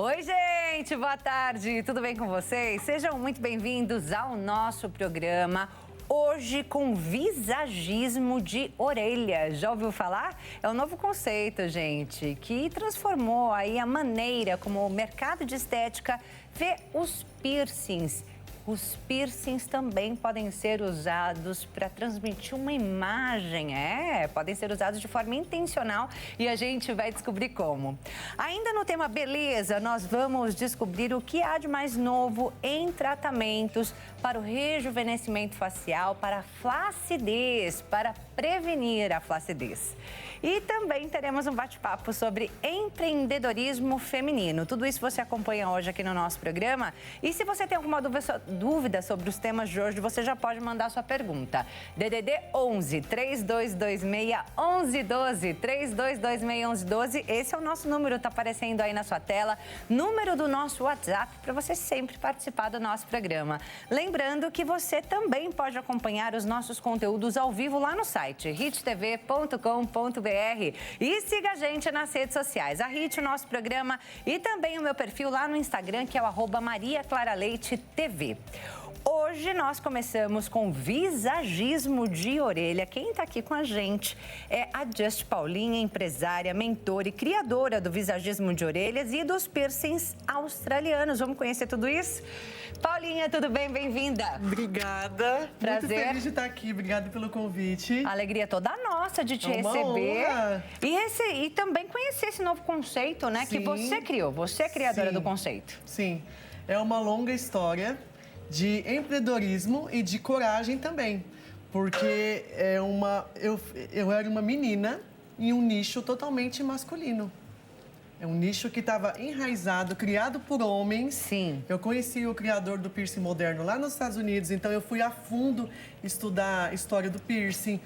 Oi, gente, boa tarde, tudo bem com vocês? Sejam muito bem-vindos ao nosso programa. Hoje com visagismo de orelha. Já ouviu falar? É um novo conceito, gente, que transformou aí a maneira como o mercado de estética vê os piercings. Os piercings também podem ser usados para transmitir uma imagem, podem ser usados de forma intencional e a gente vai descobrir como. Ainda no tema beleza, nós vamos descobrir o que há de mais novo em tratamentos para o rejuvenescimento facial, para a flacidez, para prevenir a flacidez. E também teremos um bate-papo sobre empreendedorismo feminino. Tudo isso você acompanha hoje aqui no nosso programa. E se você tem alguma dúvida sobre os temas de hoje, você já pode mandar sua pergunta. DDD 11 3226 1112, 3226 1112. Esse é o nosso número, tá aparecendo aí na sua tela. Número do nosso WhatsApp para você sempre participar do nosso programa. Lembrando que você também pode acompanhar os nossos conteúdos ao vivo lá no site hittv.com.br. E siga a gente nas redes sociais, a Hit, o nosso programa, e também o meu perfil lá no Instagram, que é o @mariaclaraleitetv. Hoje nós começamos com visagismo de orelha. Quem está aqui com a gente é a Just Paulinha, empresária, mentora e criadora do visagismo de orelhas e dos piercings australianos. Vamos conhecer tudo isso? Paulinha, tudo bem? Bem-vinda. Obrigada. Prazer. Muito feliz de estar aqui. Obrigada pelo convite. A alegria toda nossa de te receber. E também conhecer esse novo conceito, né? Sim. Que você criou. Você é criadora do conceito. Sim. É uma longa história de empreendedorismo e de coragem também. Porque eu era uma menina em um nicho totalmente masculino. É um nicho que estava enraizado, criado por homens. Sim. Eu conheci o criador do piercing moderno lá nos Estados Unidos, então eu fui a fundo estudar a história do piercing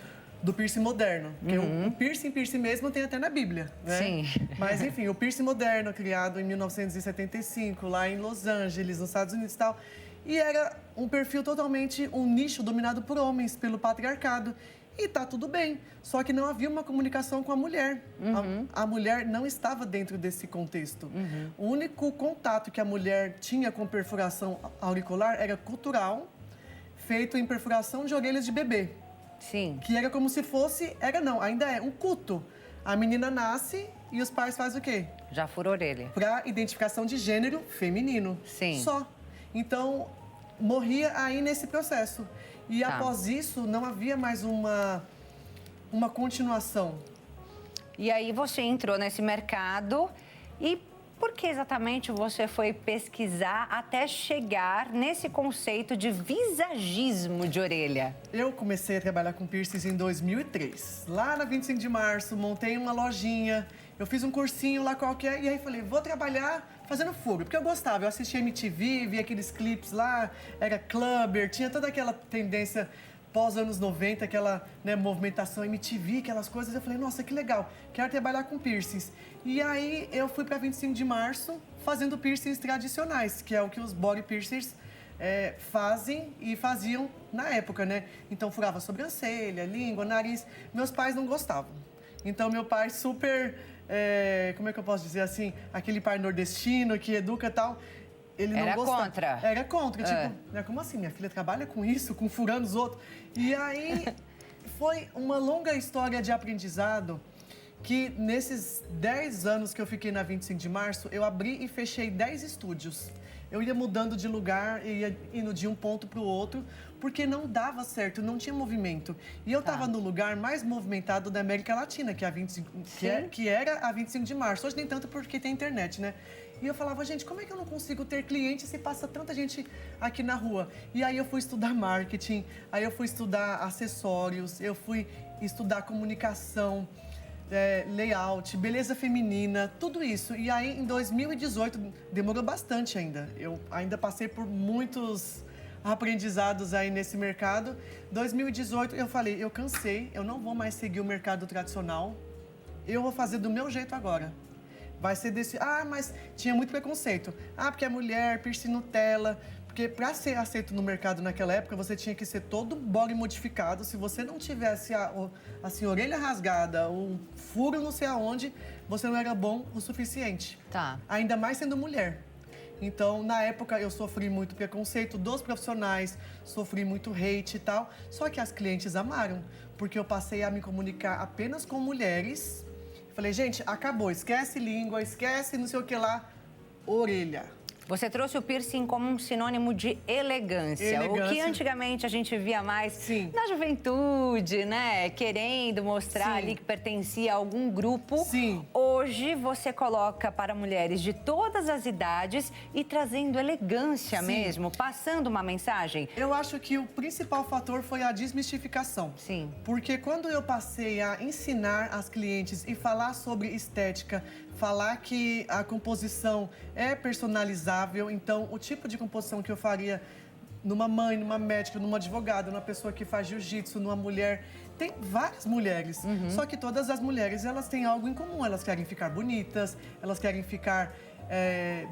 moderno. Porque o piercing mesmo tem até na Bíblia, né? Sim. Mas enfim, o piercing moderno, criado em 1975, lá em Los Angeles, nos Estados Unidos e tal. E era um perfil totalmente, um nicho dominado por homens, pelo patriarcado. E tá tudo bem, só que não havia uma comunicação com a mulher. A mulher não estava dentro desse contexto. O único contato que a mulher tinha com perfuração auricular era cultural, feito em perfuração de orelhas de bebê. Sim. Que era como se fosse, ainda é um culto. A menina nasce e os pais fazem o quê? Já fura a orelha. Para identificação de gênero feminino. Sim. Só. Então, morria aí nesse processo. E após isso, não havia mais uma continuação. E aí você entrou nesse mercado e por que exatamente você foi pesquisar até chegar nesse conceito de visagismo de orelha? Eu comecei a trabalhar com piercings em 2003. Lá na 25 de março, montei uma lojinha, eu fiz um cursinho lá qualquer e aí falei, vou trabalhar fazendo furo, porque eu gostava, eu assistia MTV, via aqueles clipes lá, era clubber, tinha toda aquela tendência pós-anos 90, aquela movimentação MTV, aquelas coisas. Eu falei, nossa, que legal, quero trabalhar com piercings. E aí eu fui para 25 de março fazendo piercings tradicionais, que é o que os body piercers fazem e faziam na época, né? Então furava sobrancelha, língua, nariz. Meus pais não gostavam. Então meu pai super... como é que eu posso dizer assim? Aquele pai nordestino que educa e tal. Ele não gostava. Era contra. Tipo, como assim? Minha filha trabalha com isso, com furando os outros. E aí foi uma longa história de aprendizado que nesses 10 anos que eu fiquei na 25 de março, eu abri e fechei 10 estúdios. Eu ia mudando de lugar, ia indo de um ponto para o outro, porque não dava certo, não tinha movimento. E eu estava no lugar mais movimentado da América Latina, que era a 25 de março. Hoje nem tanto porque tem internet, né? E eu falava, gente, como é que eu não consigo ter cliente se passa tanta gente aqui na rua? E aí eu fui estudar marketing, aí eu fui estudar acessórios, eu fui estudar comunicação, layout, beleza feminina, tudo isso. E aí, em 2018, demorou bastante ainda. Eu ainda passei por muitos aprendizados aí nesse mercado. 2018, eu falei, eu cansei, eu não vou mais seguir o mercado tradicional. Eu vou fazer do meu jeito agora. Vai ser desse... mas tinha muito preconceito. Porque é mulher, piercing Nutella, Porque para ser aceito no mercado naquela época, você tinha que ser todo body modificado. Se você não tivesse assim, orelha rasgada, um furo não sei aonde, você não era bom o suficiente. Tá. Ainda mais sendo mulher. Então, na época, eu sofri muito preconceito dos profissionais, sofri muito hate e tal. Só que as clientes amaram, porque eu passei a me comunicar apenas com mulheres. Falei, gente, acabou, esquece língua, esquece não sei o que lá, orelha. Você trouxe o piercing como um sinônimo de elegância. O que antigamente a gente via mais Sim. na juventude, né? Querendo mostrar Sim. ali que pertencia a algum grupo. Sim. Hoje você coloca para mulheres de todas as idades e trazendo elegância Sim. mesmo, passando uma mensagem. Eu acho que o principal fator foi a desmistificação. Sim. Porque quando eu passei a ensinar as clientes e falar sobre estética, falar que a composição é personalizável, então o tipo de composição que eu faria numa mãe, numa médica, numa advogada, numa pessoa que faz jiu-jitsu, numa mulher, tem várias mulheres. Só que todas as mulheres, elas têm algo em comum, elas querem ficar bonitas, elas querem ficar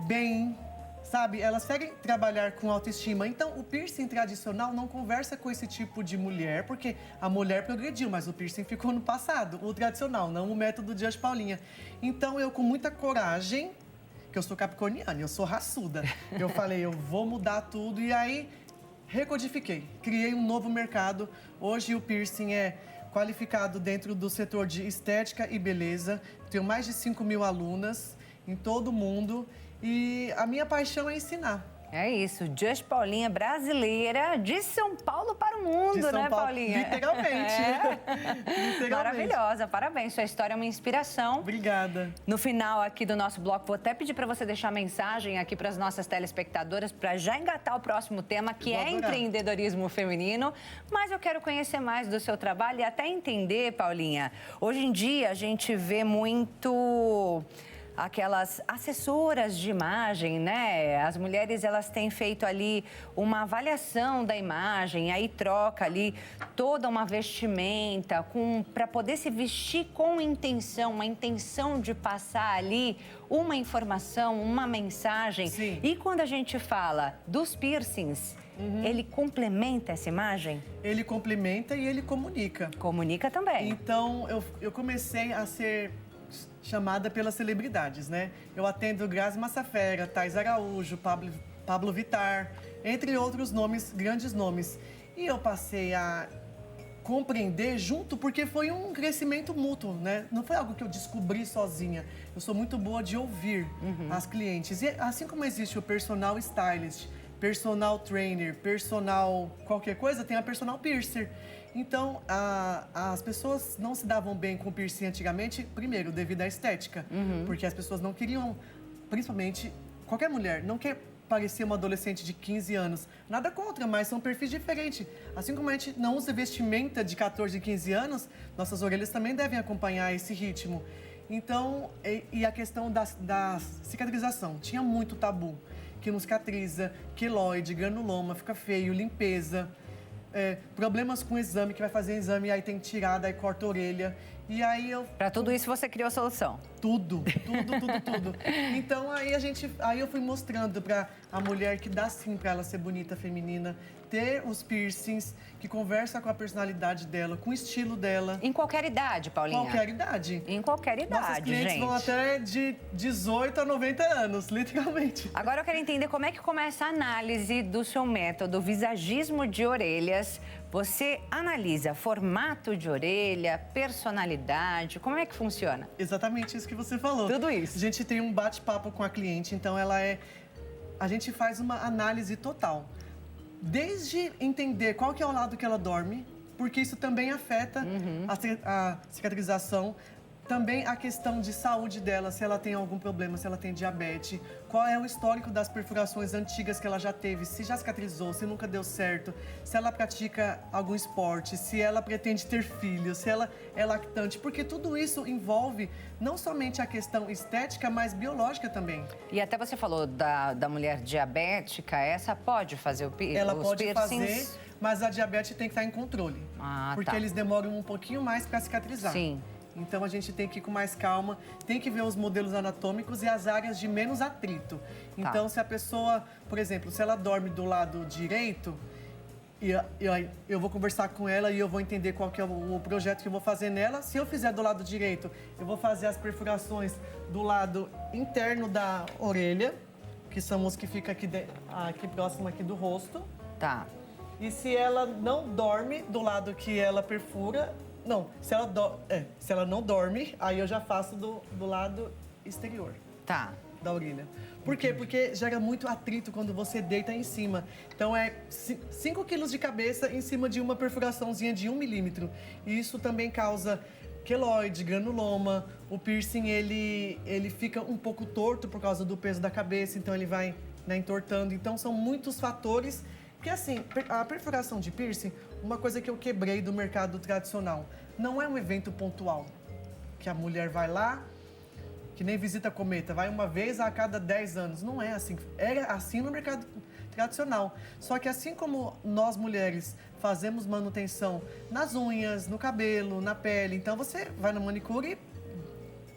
bem, sabe? Elas querem trabalhar com autoestima. Então, o piercing tradicional não conversa com esse tipo de mulher, porque a mulher progrediu, mas o piercing ficou no passado, o tradicional, não o método de Dias Paulinha. Então, eu com muita coragem, que eu sou capricorniana, eu sou raçuda, eu falei, eu vou mudar tudo e aí recodifiquei. Criei um novo mercado. Hoje o piercing é qualificado dentro do setor de estética e beleza. Tenho mais de 5.000 alunas em todo o mundo. E a minha paixão é ensinar. É isso, Dias Paulinha brasileira de São Paulo para o mundo, De São né, Paulo, Paulinha? literalmente. Literalmente. Maravilhosa, parabéns. Sua história é uma inspiração. Obrigada. No final aqui do nosso bloco, vou até pedir para você deixar mensagem aqui para as nossas telespectadoras para já engatar o próximo tema, que é empreendedorismo feminino. Mas eu quero conhecer mais do seu trabalho e até entender, Paulinha. Hoje em dia a gente vê muito aquelas assessoras de imagem, né? As mulheres, elas têm feito ali uma avaliação da imagem, aí troca ali toda uma vestimenta para poder se vestir com intenção, uma intenção de passar ali uma informação, uma mensagem. Sim. E quando a gente fala dos piercings, ele complementa essa imagem? Ele complementa e ele comunica. Comunica também. Então, eu comecei a ser chamada pelas celebridades, né? Eu atendo Grazi Massafera, Thais Araújo, Pablo Vittar, entre outros nomes, grandes nomes. E eu passei a compreender junto, porque foi um crescimento mútuo, né? Não foi algo que eu descobri sozinha. Eu sou muito boa de ouvir as clientes. E assim como existe o personal stylist, personal trainer, personal qualquer coisa, tem a personal piercer. Então, as pessoas não se davam bem com o piercing antigamente, primeiro, devido à estética. Porque as pessoas não queriam, principalmente, qualquer mulher, não quer parecer uma adolescente de 15 anos. Nada contra, mas são perfis diferentes. Assim como a gente não usa vestimenta de 14 e 15 anos, nossas orelhas também devem acompanhar esse ritmo. Então, e a questão da cicatrização. Tinha muito tabu. Que não cicatriza, queloide, granuloma, fica feio, limpeza. Problemas com o exame, que vai fazer exame e aí tem que tirar, daí corta a orelha. E aí Para tudo isso você criou a solução? Tudo. Então aí eu fui mostrando para a mulher que dá sim para ela ser bonita, feminina, ter os piercings, que conversa com a personalidade dela, com o estilo dela. Em qualquer idade, Paulinha? Qualquer idade. Em qualquer idade, Nossas clientes gente. vão até de 18 a 90 anos, literalmente. Agora eu quero entender como é que começa a análise do seu método visagismo de orelhas. Você analisa formato de orelha, personalidade, como é que funciona? Exatamente isso que você falou. Tudo isso. A gente tem um bate-papo com a cliente, então a gente faz uma análise total. Desde entender qual que é o lado que ela dorme, porque isso também afeta a cicatrização, também a questão de saúde dela, se ela tem algum problema, se ela tem diabetes, qual é o histórico das perfurações antigas que ela já teve, se já cicatrizou, se nunca deu certo, se ela pratica algum esporte, se ela pretende ter filhos, se ela é lactante, porque tudo isso envolve não somente a questão estética, mas biológica também. E até você falou da mulher diabética, essa pode fazer os piercings? Ela pode fazer, mas a diabetes tem que estar em controle, porque eles demoram um pouquinho mais para cicatrizar. Sim. Então a gente tem que ir com mais calma, tem que ver os modelos anatômicos e as áreas de menos atrito. Então, se a pessoa, por exemplo, se ela dorme do lado direito, eu vou conversar com ela e eu vou entender qual que é o projeto que eu vou fazer nela. Se eu fizer do lado direito, eu vou fazer as perfurações do lado interno da orelha, que são os que ficam aqui próximo aqui do rosto. Tá. E se ela não dorme do lado que ela perfura... Não, se ela não dorme, aí eu já faço do lado exterior. Tá. Da orelha. Por quê? Porque gera muito atrito quando você deita em cima. Então, 5 quilos de cabeça em cima de uma perfuraçãozinha de 1 milímetro. E isso também causa queloide, granuloma. O piercing, ele fica um pouco torto por causa do peso da cabeça, então ele vai, né, entortando. Então, são muitos fatores. Porque, assim, a perfuração de piercing, uma coisa que eu quebrei do mercado tradicional, não é um evento pontual. Que a mulher vai lá, que nem visita cometa, vai uma vez a cada 10 anos. Não é assim. Era assim no mercado tradicional. Só que assim como nós mulheres fazemos manutenção nas unhas, no cabelo, na pele, então você vai no manicure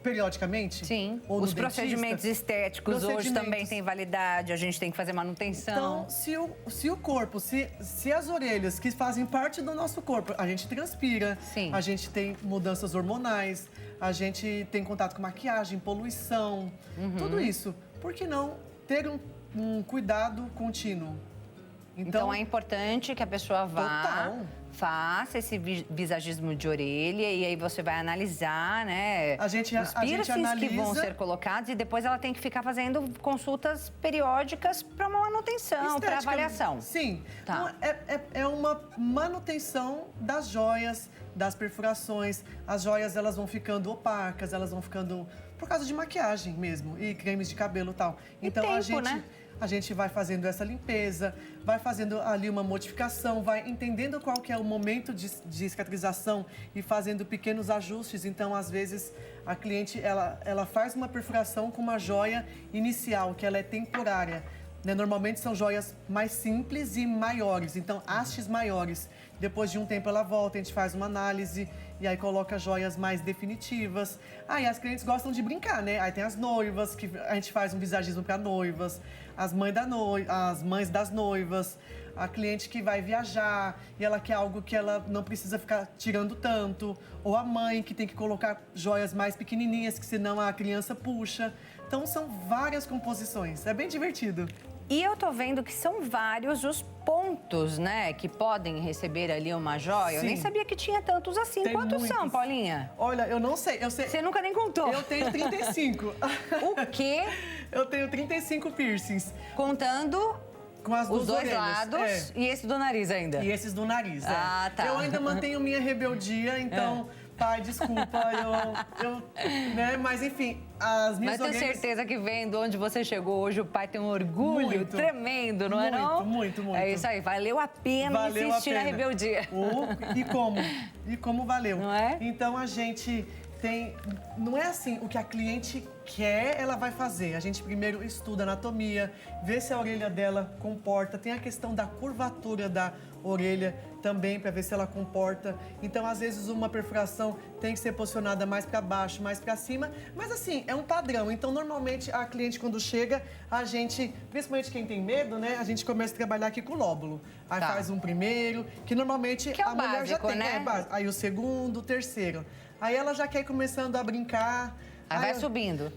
periodicamente? Sim. Ou os procedimentos estéticos hoje também têm validade, a gente tem que fazer manutenção. Então, se o corpo, se as orelhas, que fazem parte do nosso corpo, a gente transpira, Sim. A gente tem mudanças hormonais, a gente tem contato com maquiagem, poluição, tudo isso. Por que não ter um cuidado contínuo? Então é importante que a pessoa vá, faça esse visagismo de orelha e aí você vai analisar, né, os piercings que vão ser colocados e depois ela tem que ficar fazendo consultas periódicas para manutenção, para avaliação. Sim, tá. Então, é uma manutenção das joias, das perfurações. As joias, elas vão ficando opacas, elas vão ficando por causa de maquiagem mesmo e cremes de cabelo e tal. Então a gente vai fazendo essa limpeza, vai fazendo ali uma modificação, vai entendendo qual que é o momento de cicatrização e fazendo pequenos ajustes. Então, às vezes, a cliente, ela faz uma perfuração com uma joia inicial, que ela é temporária. Né? Normalmente são joias mais simples e maiores, então hastes maiores. Depois de um tempo ela volta, a gente faz uma análise e aí coloca joias mais definitivas. Aí as clientes gostam de brincar, né? Aí tem as noivas, que a gente faz um visagismo para noivas, as mães das noivas, a cliente que vai viajar e ela quer algo que ela não precisa ficar tirando tanto, ou a mãe que tem que colocar joias mais pequenininhas, que senão a criança puxa. Então são várias composições, é bem divertido. E eu tô vendo que são vários os pontos, né, que podem receber ali uma joia. Sim. Eu nem sabia que tinha tantos assim. Quantos são, Paulinha? Olha, eu não sei. Você nunca nem contou. Eu tenho 35. O quê? Eu tenho 35 piercings. Contando com as os dois orelhas. Lados e esse do nariz ainda. E esses do nariz, tá. Eu ainda mantenho minha rebeldia, então... Pai, desculpa, né? Mas enfim, as minhas orelhas... Mas tenho certeza que vendo onde você chegou hoje, o pai tem um orgulho tremendo, não é não? Muito. É isso aí, valeu a pena insistir na rebeldia. E como valeu. Não é? Então a gente tem... Não é assim, o que a cliente quer, ela vai fazer. A gente primeiro estuda anatomia, vê se a orelha dela comporta. Tem a questão da curvatura da orelha também, para ver se ela comporta. Então, às vezes, uma perfuração tem que ser posicionada mais para baixo, mais para cima. Mas, assim, é um padrão. Então, normalmente, a cliente, quando chega, a gente, principalmente quem tem medo, né? A gente começa a trabalhar aqui com o lóbulo. Aí faz um primeiro, que normalmente que é a mulher básico, já tem. Né? Aí o segundo, o terceiro. Aí ela já quer ir começando a brincar. Aí vai subindo.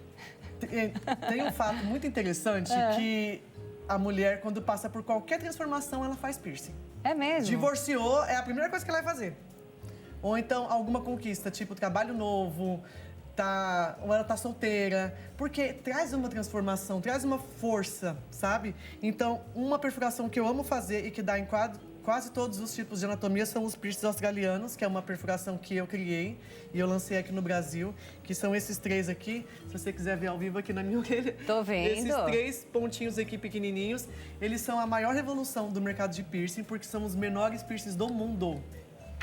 Tem um fato muito interessante que a mulher, quando passa por qualquer transformação, ela faz piercing. É mesmo? Divorciou, é a primeira coisa que ela vai fazer. Ou então, alguma conquista, tipo trabalho novo, ou ela tá solteira. Porque traz uma transformação, traz uma força, sabe? Então, uma perfuração que eu amo fazer e que dá em quase todos os tipos de anatomia são os piercings australianos, que é uma perfuração que eu criei e eu lancei aqui no Brasil, que são esses 3 aqui. Se você quiser ver ao vivo aqui na minha orelha. Tô vendo. Esses 3 pontinhos aqui pequenininhos, eles são a maior revolução do mercado de piercing, porque são os menores piercings do mundo.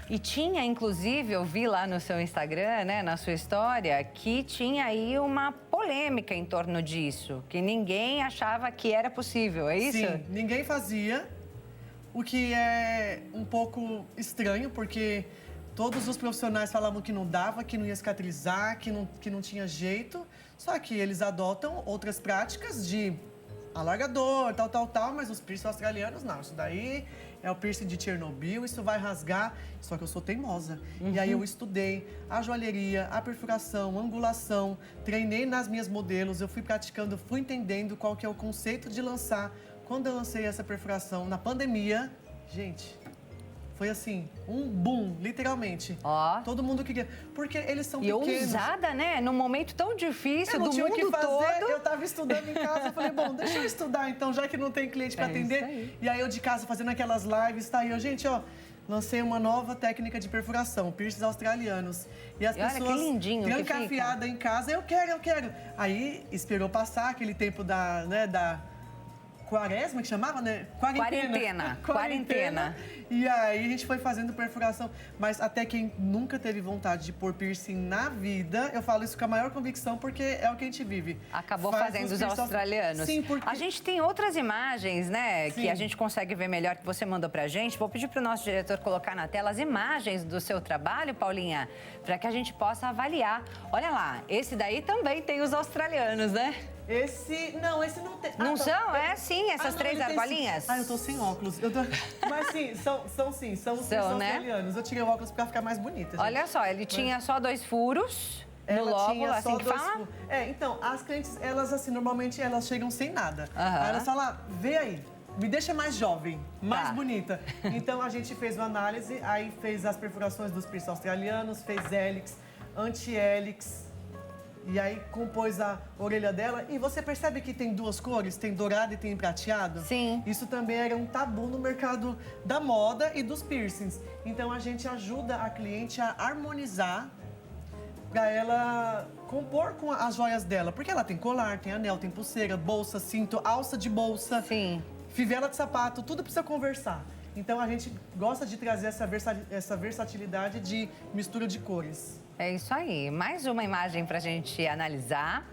E tinha, inclusive, eu vi lá no seu Instagram, né, na sua história, que tinha aí uma polêmica em torno disso, que ninguém achava que era possível, é isso? Sim, ninguém fazia. O que é um pouco estranho, porque Todos os profissionais falavam que não dava, que não ia cicatrizar, que não tinha jeito. Só que eles adotam outras práticas de alargador, tal, mas os piercing australianos não. Isso daí é o piercing de Chernobyl, isso vai rasgar. Só que eu sou teimosa. E aí eu estudei a joalheria, a perfuração, a angulação, treinei nas minhas modelos, eu fui praticando, fui entendendo qual que é o conceito de lançar. Quando eu lancei essa perfuração na pandemia, gente, foi assim, um boom, literalmente. Ó. Todo mundo queria. Porque eles são E pequenos. ousada, né? Num momento tão difícil Eu não do tinha o que mundo fazer, todo. eu tava estudando em casa, eu falei, bom, deixa eu estudar então, já que não tem cliente para atender. Isso aí. E aí eu de casa fazendo aquelas lives, tá aí, gente, ó, lancei uma nova técnica de perfuração, piercings australianos. E as E olha pessoas que lindinho que fica. trancafiadas em casa, eu quero. Aí esperou passar aquele tempo da quaresma, que chamava, né? Quarentena. E aí a gente foi fazendo perfuração. Mas até quem nunca teve vontade de pôr piercing na vida, eu falo isso com a maior convicção, porque é o que a gente vive. Acabou Faz fazendo os piercing australianos. Sim, porque... A gente tem outras imagens, né, Sim. que a gente consegue ver melhor, que você mandou pra gente. Vou pedir pro nosso diretor colocar na tela as imagens do seu trabalho, Paulinha, para que a gente possa avaliar. Olha lá, esse daí também tem os australianos, né? Esse não tem. Não tá. são? É sim, essas três ele tem argolinhas? sim. Eu tô sem óculos. Mas sim, são os piercings né? australianos. Eu tirei o óculos pra ficar mais bonita, gente. Olha só, ele tinha só 2 furos no Ela lóbulo, tinha assim só que 2 fala? furos. Então, as clientes, elas assim, normalmente elas chegam sem nada. Aham. Aí elas falam, vê aí, me deixa mais jovem, mais Tá. bonita. Então a gente fez uma análise, aí fez as perfurações dos piercings australianos, fez hélix, anti-hélix. E aí compôs a orelha dela. E você percebe que tem 2 cores, tem dourado e tem prateado? Sim. Isso também era um tabu no mercado da moda e dos piercings. Então a gente ajuda a cliente a harmonizar para ela compor com as joias dela. Porque ela tem colar, tem anel, tem pulseira, bolsa, cinto, alça de bolsa, Sim. fivela de sapato, tudo precisa conversar. Então a gente gosta de trazer essa versatilidade de mistura de cores. É isso aí. Mais uma imagem para a gente analisar.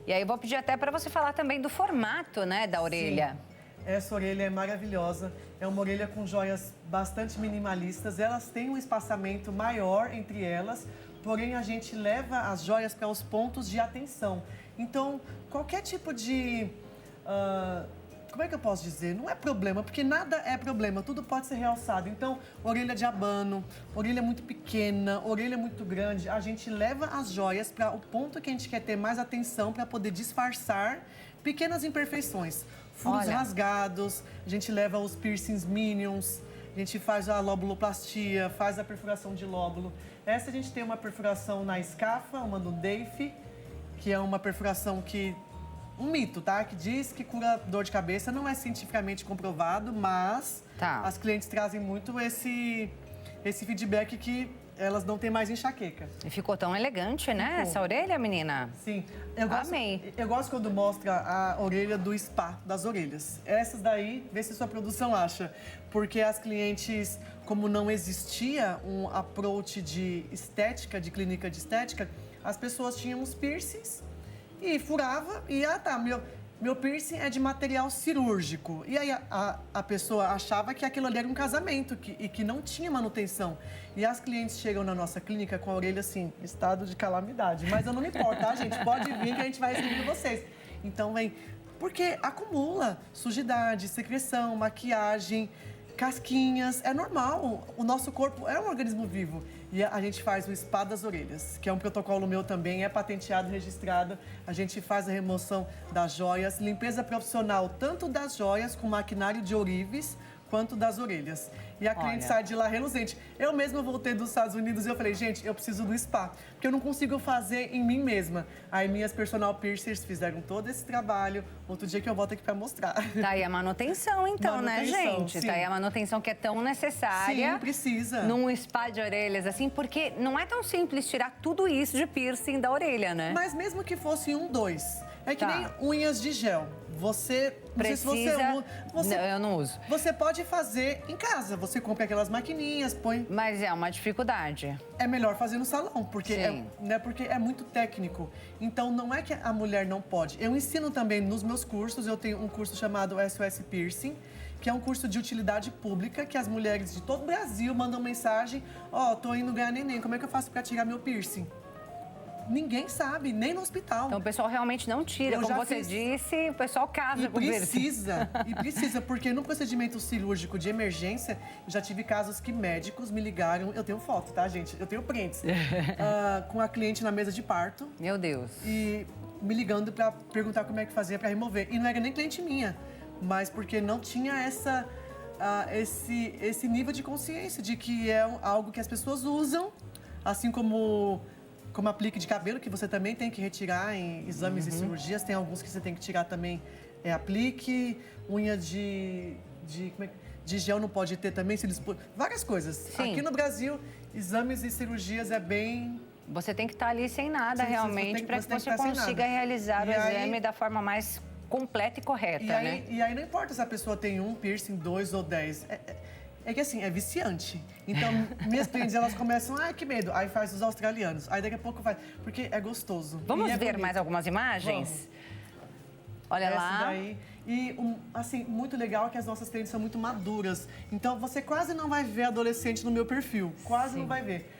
E aí eu vou pedir até para você falar também do formato, né, da orelha. Sim. Essa orelha é maravilhosa. É uma orelha com joias bastante minimalistas. Elas têm um espaçamento maior entre elas, porém a gente leva as joias para os pontos de atenção. Então, qualquer tipo de... como é que eu posso dizer? Não é problema, porque nada é problema, tudo pode ser realçado. Então, orelha de abano, orelha muito pequena, orelha muito grande, a gente leva as joias para o ponto que a gente quer ter mais atenção para poder disfarçar pequenas imperfeições. Furos rasgados, a gente leva os piercings minions, a gente faz a lobuloplastia, faz a perfuração de lóbulo. Essa a gente tem uma perfuração na escafa, uma no DEIF, que é uma perfuração que... Um mito, tá? Que diz que cura dor de cabeça, não é cientificamente comprovado, mas as clientes trazem muito esse feedback que elas não têm mais enxaqueca. E ficou tão elegante, né? Essa orelha, menina? Sim. Amei. Eu gosto quando mostra a orelha do spa das orelhas. Essas daí, vê se sua produção acha. Porque as clientes, como não existia um approach de estética, de clínica de estética, as pessoas tinham os piercings e furava e, meu piercing é de material cirúrgico. E aí a pessoa achava que aquilo ali era um casamento e que não tinha manutenção. E as clientes chegam na nossa clínica com a orelha assim, estado de calamidade. Mas eu não me importo, tá, gente? Pode vir que a gente vai receber vocês. Então vem, porque acumula sujidade, secreção, maquiagem, casquinhas, é normal. O nosso corpo é um organismo vivo. E a gente faz o spa das orelhas, que é um protocolo meu também, é patenteado, registrado. A gente faz a remoção das joias, limpeza profissional, tanto das joias com maquinário de ourives, quanto das orelhas. E a cliente sai de lá reluzente. Eu mesma voltei dos Estados Unidos e eu falei, gente, eu preciso do spa, porque eu não consigo fazer em mim mesma. Aí minhas personal piercers fizeram todo esse trabalho. Outro dia que eu volto aqui pra mostrar. Tá aí a manutenção, então, né, gente? Sim. Tá aí a manutenção que é tão necessária. Sim, precisa. Num spa de orelhas, assim, porque não é tão simples tirar tudo isso de piercing da orelha, né? Mas mesmo que fosse 1, 2, é que nem unhas de gel. Você precisa... Não sei se você não, eu não uso. Você pode fazer em casa. Você compra aquelas maquininhas, põe... Mas é uma dificuldade. É melhor fazer no salão, porque porque é muito técnico. Então, não é que a mulher não pode. Eu ensino também nos meus cursos. Eu tenho um curso chamado SOS Piercing, que é um curso de utilidade pública, que as mulheres de todo o Brasil mandam mensagem, tô indo ganhar neném, como é que eu faço para tirar meu piercing? Ninguém sabe, nem no hospital. Então o pessoal realmente não tira, como você disse, o pessoal casa com E precisa, porque no procedimento cirúrgico de emergência, eu já tive casos que médicos me ligaram, eu tenho foto, tá, gente? Eu tenho prints, com a cliente na mesa de parto. Meu Deus. E me ligando para perguntar como é que fazia para remover. E não era nem cliente minha, mas porque não tinha esse nível de consciência de que é algo que as pessoas usam, assim como aplique de cabelo, que você também tem que retirar em exames e cirurgias. Tem alguns que você tem que tirar também, aplique, unha de gel não pode ter também, várias coisas. Sim. Aqui no Brasil, exames e cirurgias é bem... Você tem que estar ali sem nada, realmente, para que você consiga realizar o exame da forma mais completa e correta, né? E aí não importa se a pessoa tem 1 piercing, 2 ou 10. É que assim, é viciante. Então, minhas clientes, elas começam, que medo. Aí faz os australianos. Aí daqui a pouco faz, porque é gostoso. Vamos ver mais algumas imagens? Vamos. Olha lá. Daí. E, assim, muito legal é que as nossas clientes são muito maduras. Então, você quase não vai ver adolescente no meu perfil. Quase não vai ver.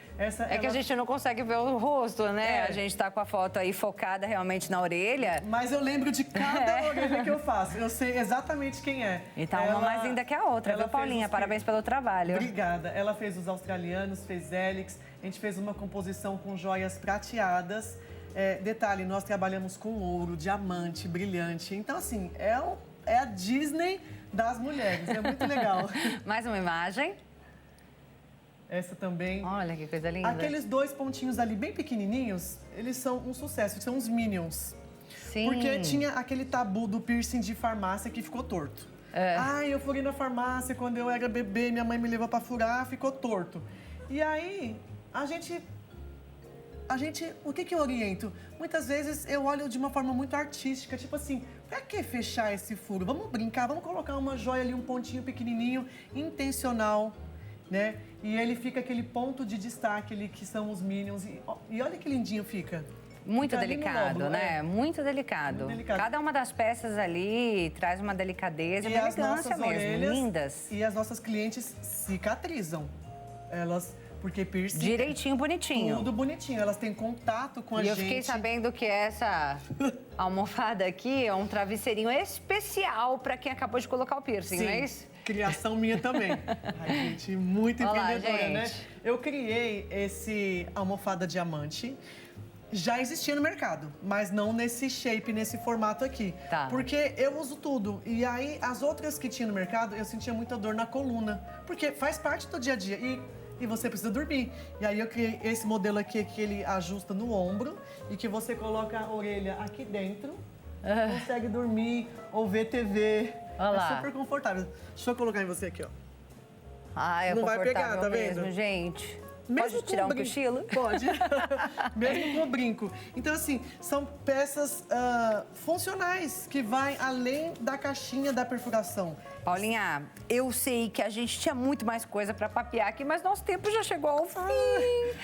Que a gente não consegue ver o rosto, né? A gente tá com a foto aí focada realmente na orelha. Mas eu lembro de cada orelha que eu faço. Eu sei exatamente quem é. Então, uma mais linda que a outra, viu, Paulinha? Parabéns pelo trabalho. Obrigada. Ela fez os australianos, fez hélix. A gente fez uma composição com joias prateadas. Detalhe, nós trabalhamos com ouro, diamante, brilhante. Então, assim, é a Disney das mulheres. É muito legal. Mais uma imagem. Essa também. Olha que coisa linda. Aqueles 2 pontinhos ali bem pequenininhos, eles são um sucesso, são os Minions. Sim. Porque tinha aquele tabu do piercing de farmácia que ficou torto. Eu furei na farmácia quando eu era bebê, minha mãe me levou pra furar, ficou torto. E aí, a gente, o que eu oriento? Muitas vezes eu olho de uma forma muito artística, tipo assim, pra que fechar esse furo? Vamos brincar, vamos colocar uma joia ali, um pontinho pequenininho, intencional, né? E ele fica aquele ponto de destaque ali, que são os Minions. E olha que lindinho fica. Muito delicado, lóbulo, né? Muito delicado. Cada uma das peças ali traz uma delicadeza e uma elegância mesmo, orelhas, lindas. E as nossas clientes cicatrizam. Porque piercing... Direitinho, bonitinho. Tudo bonitinho. Elas têm contato com a gente. E eu fiquei sabendo que essa almofada aqui é um travesseirinho especial para quem acabou de colocar o piercing, não é isso? Criação minha também. Ai, gente, muito empreendedora, né? Eu criei esse almofada diamante. Já existia no mercado, mas não nesse shape, nesse formato aqui. Tá. Porque eu uso tudo. E aí, as outras que tinha no mercado, eu sentia muita dor na coluna. Porque faz parte do dia a dia. E você precisa dormir. E aí eu criei esse modelo aqui, que ele ajusta no ombro e que você coloca a orelha aqui dentro, consegue dormir ou ver TV. Olha lá. É super confortável. Deixa eu colocar em você aqui, ó. É não vai pegar, tá mesmo, vendo? Gente. Mesmo pode tirar um cochilo? Pode. Mesmo com brinco. Então, assim, são peças funcionais que vai além da caixinha da perfuração. Paulinha, eu sei que a gente tinha muito mais coisa para papear aqui, mas nosso tempo já chegou ao fim.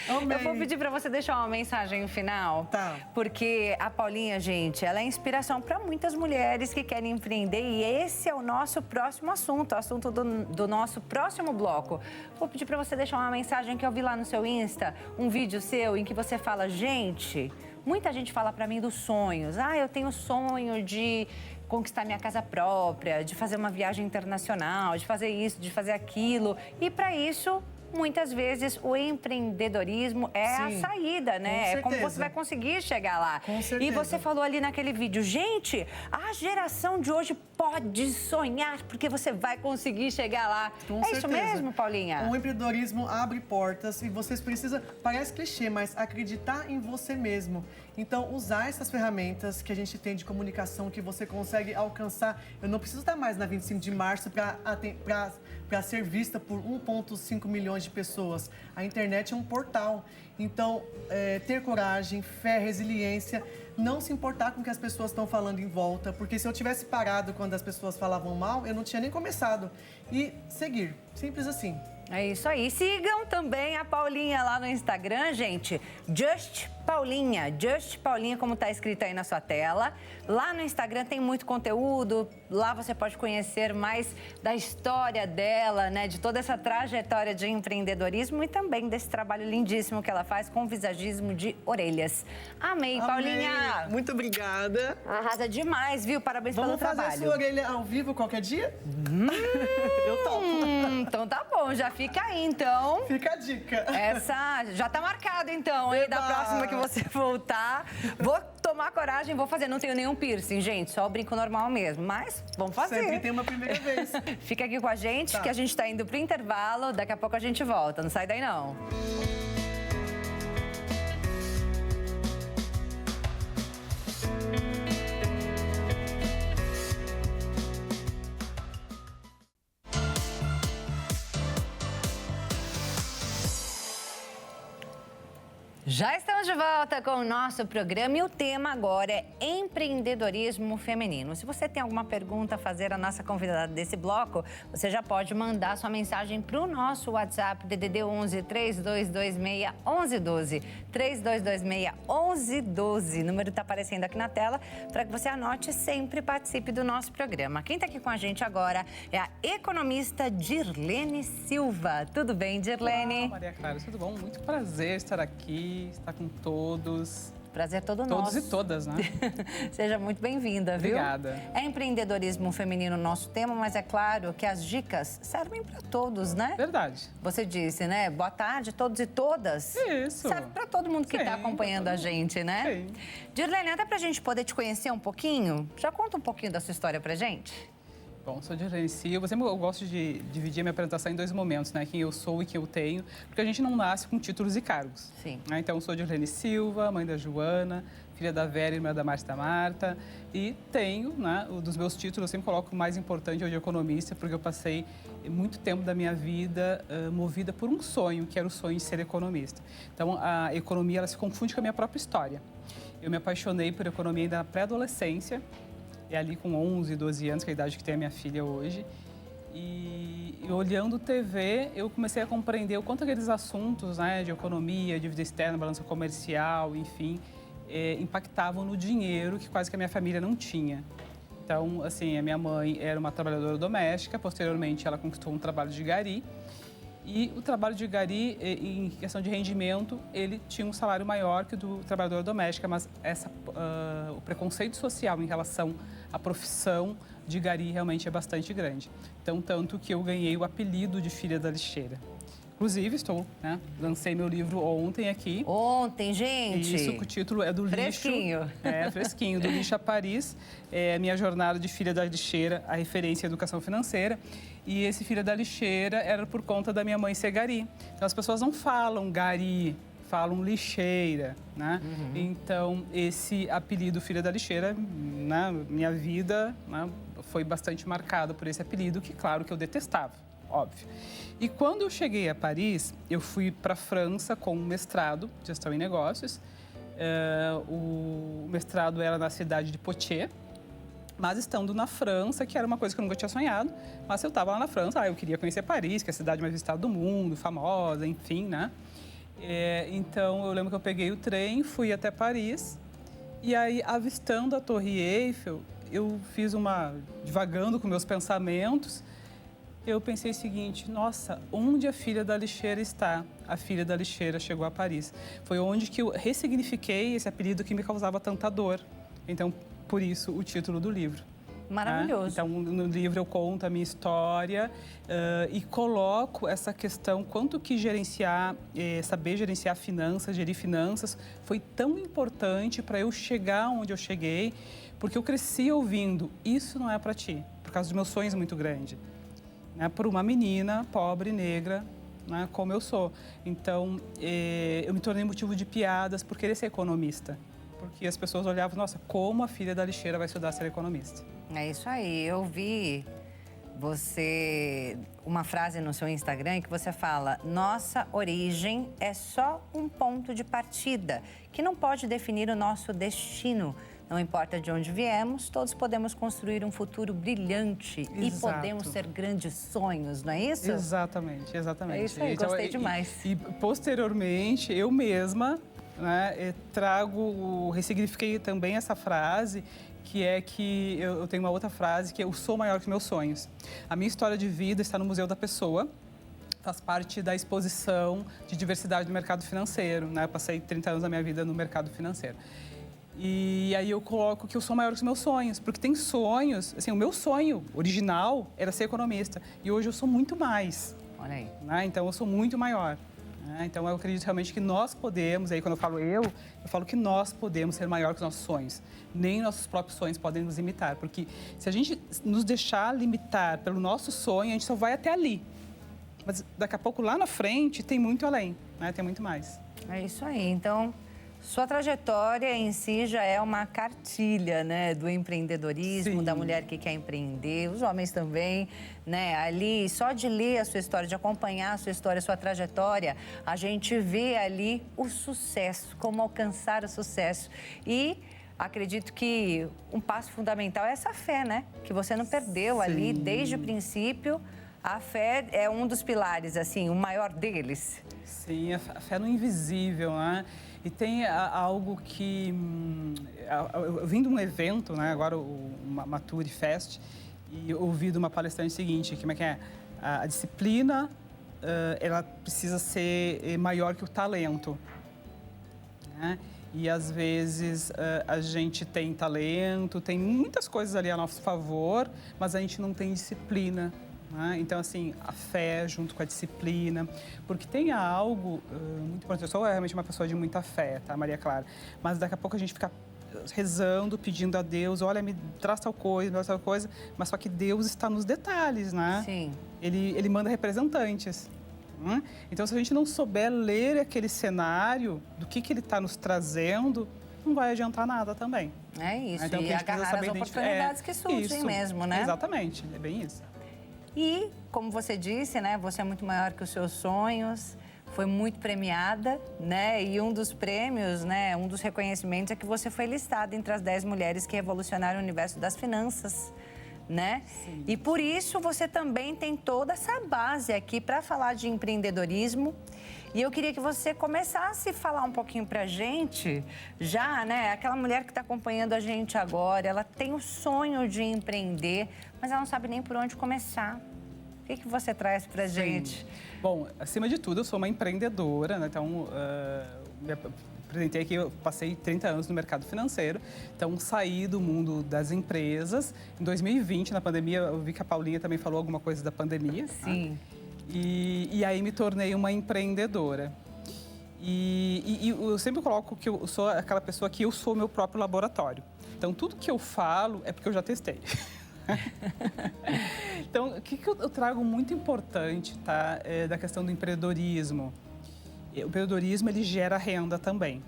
Amei. Eu vou pedir para você deixar uma mensagem no final. Tá. Porque a Paulinha, gente, ela é inspiração para muitas mulheres que querem empreender e esse é o nosso próximo assunto, o assunto do nosso próximo bloco. Vou pedir para você deixar uma mensagem que eu vi lá no seu Insta, um vídeo seu em que você fala, gente, muita gente fala para mim dos sonhos. Eu tenho sonho de conquistar minha casa própria, de fazer uma viagem internacional, de fazer isso, de fazer aquilo. E para isso, muitas vezes, o empreendedorismo é a saída, né? É como você vai conseguir chegar lá. Com certeza. E você falou ali naquele vídeo, gente, a geração de hoje pode sonhar, porque você vai conseguir chegar lá. Com certeza. Isso mesmo, Paulinha? O empreendedorismo abre portas e vocês precisam, parece clichê, mas acreditar em você mesmo. Então, usar essas ferramentas que a gente tem de comunicação, que você consegue alcançar. Eu não preciso estar mais na 25 de março para ser vista por 1,5 milhões de pessoas. A internet é um portal. Então, ter coragem, fé, resiliência, não se importar com o que as pessoas estão falando em volta, porque se eu tivesse parado quando as pessoas falavam mal, eu não tinha nem começado. E seguir, simples assim. É isso aí. Sigam também a Paulinha lá no Instagram, gente. Just Paulinha, como tá escrito aí na sua tela. Lá no Instagram tem muito conteúdo. Lá você pode conhecer mais da história dela, né? De toda essa trajetória de empreendedorismo e também desse trabalho lindíssimo que ela faz com visagismo de orelhas. Amei, Paulinha! Muito obrigada. Arrasa demais, viu? Parabéns pelo trabalho. Vamos fazer a sua orelha ao vivo qualquer dia? Eu topo. Então tá bom, já fica aí, então. Fica a dica. Essa já tá marcada, então, hein? Da próxima que você voltar. Vou tomar coragem, vou fazer. Não tenho nenhum piercing, gente, só o brinco normal mesmo. Mas vamos fazer. Sempre tem uma primeira vez. Fica aqui com a gente, que a gente tá indo pro intervalo. Daqui a pouco a gente volta. Não sai daí, não. Já estamos de volta com o nosso programa e o tema agora é empreendedorismo feminino. Se você tem alguma pergunta a fazer à nossa convidada desse bloco, você já pode mandar sua mensagem para o nosso WhatsApp DDD 11 3226 1112. 3226 1112. O número está aparecendo aqui na tela para que você anote e sempre participe do nosso programa. Quem está aqui com a gente agora é a economista Dirlene Silva. Tudo bem, Dirlene? Olá, Maria Clara, tudo bom? Muito prazer estar aqui. Está com todos. Prazer é todo nosso. Todos e todas, né? Seja muito bem-vinda, viu? Obrigada. É empreendedorismo feminino o nosso tema, mas é claro que as dicas servem para todos, né? Verdade. Você disse, né? Boa tarde, todos e todas. Isso. Serve para todo mundo que está Sim, acompanhando a gente, né? Sim. Dirlene, até para a gente poder te conhecer um pouquinho, já conta um pouquinho da sua história pra gente. Bom, sou Dirlene Silva. Eu gosto de dividir a minha apresentação em dois momentos, né? Quem eu sou e quem eu tenho, porque a gente não nasce com títulos e cargos. Sim. Né? Então, eu sou Dirlene Silva, mãe da Joana, filha da Vera e irmã da Márcia e da Marta. E tenho, né, dos meus títulos, eu sempre coloco o mais importante é o de economista, porque eu passei muito tempo da minha vida movida por um sonho, que era o sonho de ser economista. Então, a economia, ela se confunde com a minha própria história. Eu me apaixonei por economia ainda na pré-adolescência, ali com 11, 12 anos, que é a idade que tem a minha filha hoje. E olhando TV, eu comecei a compreender o quanto aqueles assuntos, né, de economia, dívida externa, balança comercial, enfim, impactavam no dinheiro que quase que a minha família não tinha. Então, assim, a minha mãe era uma trabalhadora doméstica, posteriormente ela conquistou um trabalho de gari. E o trabalho de gari, em questão de rendimento, ele tinha um salário maior que o do trabalhador doméstica, mas o preconceito social em relação à profissão de gari realmente é bastante grande. Então, tanto que eu ganhei o apelido de filha da lixeira. Inclusive, lancei meu livro ontem aqui. Ontem, gente! Isso, o título é do lixo. Fresquinho. Fresquinho, do lixo a Paris. É a minha jornada de filha da lixeira, a referência à educação financeira. E esse filha da lixeira era por conta da minha mãe ser gari. Então, as pessoas não falam gari, falam lixeira, né? Uhum. Então, esse apelido filha da lixeira, na minha vida, né, foi bastante marcado por esse apelido, que claro que eu detestava, óbvio. E quando eu cheguei a Paris, eu fui para a França com um mestrado de gestão em negócios. O mestrado era na cidade de Poitiers, mas estando na França, que era uma coisa que eu nunca tinha sonhado, mas eu estava lá na França, eu queria conhecer Paris, que é a cidade mais visitada do mundo, famosa, enfim, né? Então, eu lembro que eu peguei o trem, fui até Paris, e aí, avistando a Torre Eiffel, eu fiz divagando com meus pensamentos, eu pensei o seguinte, nossa, onde a filha da lixeira está? A filha da lixeira chegou a Paris. Foi onde que eu ressignifiquei esse apelido que me causava tanta dor. Então, por isso, o título do livro. Maravilhoso. Então, no livro eu conto a minha história e coloco essa questão, quanto que saber gerenciar finanças, gerir finanças, foi tão importante para eu chegar onde eu cheguei, porque eu cresci ouvindo, isso não é para ti, por causa dos meus sonhos muito grandes. Por uma menina pobre, negra, né, como eu sou. Então, eu me tornei motivo de piadas por querer ser economista. Porque as pessoas olhavam, nossa, como a filha da lixeira vai estudar ser economista? É isso aí. Eu vi uma frase no seu Instagram que você fala: nossa origem é só um ponto de partida, que não pode definir o nosso destino. Não importa de onde viemos, todos podemos construir um futuro brilhante e podemos ter grandes sonhos, não é isso? Exatamente, exatamente. É isso aí, gostei demais. E posteriormente, eu mesma, né, ressignifiquei também essa frase, que é que eu tenho uma outra frase, que é: eu sou maior que meus sonhos. A minha história de vida está no Museu da Pessoa, faz parte da exposição de diversidade do mercado financeiro, né? Eu passei 30 anos da minha vida no mercado financeiro. E aí eu coloco que eu sou maior que os meus sonhos, porque tem sonhos, assim, o meu sonho original era ser economista, e hoje eu sou muito mais. Olha aí. Né? Então eu sou muito maior. Né? Então eu acredito realmente que nós podemos, aí quando eu falo eu falo que nós podemos ser maior que os nossos sonhos. Nem nossos próprios sonhos podem nos limitar, porque se a gente nos deixar limitar pelo nosso sonho, a gente só vai até ali. Mas daqui a pouco, lá na frente, tem muito além, né? Tem muito mais. É isso aí. Então, sua trajetória em si já é uma cartilha, né, do empreendedorismo, Sim. da mulher que quer empreender, os homens também, né? Ali, só de ler a sua história, de acompanhar a sua história, a sua trajetória, a gente vê ali o sucesso, como alcançar o sucesso. E acredito que um passo fundamental é essa fé, né? Que você não perdeu ali desde o princípio. A fé é um dos pilares, assim, o maior deles. Sim, a fé no invisível, né? E tem algo que... Eu vim de um evento, né? Agora o Mature Fest, e eu ouvi de uma palestrante o seguinte, como é que é? A disciplina, ela precisa ser maior que o talento, né? E às vezes a gente tem talento, tem muitas coisas ali a nosso favor, mas a gente não tem disciplina. Então, assim, a fé junto com a disciplina, porque tem algo muito importante. Eu sou realmente uma pessoa de muita fé, tá, Maria Clara? Mas daqui a pouco a gente fica rezando, pedindo a Deus, olha, me traz tal coisa, me traz tal coisa, mas só que Deus está nos detalhes, né? Sim. Ele manda representantes. Então, se a gente não souber ler aquele cenário do que ele está nos trazendo, não vai adiantar nada também. É isso, então, e agarrar as oportunidades que surgem mesmo, né? Exatamente, é bem isso. E, como você disse, né, você é muito maior que os seus sonhos, foi muito premiada, né? E um dos prêmios, né, um dos reconhecimentos é que você foi listada entre as 10 mulheres que revolucionaram o universo das finanças, né? Sim. E por isso você também tem toda essa base aqui para falar de empreendedorismo. E eu queria que você começasse a falar um pouquinho pra gente, já, né? Aquela mulher que está acompanhando a gente agora, ela tem o sonho de empreender, mas ela não sabe nem por onde começar. O que você traz pra gente? Bom, acima de tudo, eu sou uma empreendedora, né? Então, me apresentei aqui, eu passei 30 anos no mercado financeiro, então saí do mundo das empresas. Em 2020, na pandemia, eu vi que a Paulinha também falou alguma coisa da pandemia. Sim. Né? E aí me tornei uma empreendedora. E eu sempre coloco que eu sou aquela pessoa que eu sou meu próprio laboratório. Então, tudo que eu falo é porque eu já testei. Então, o que eu trago muito importante, tá, da questão do empreendedorismo? O empreendedorismo, ele gera renda também.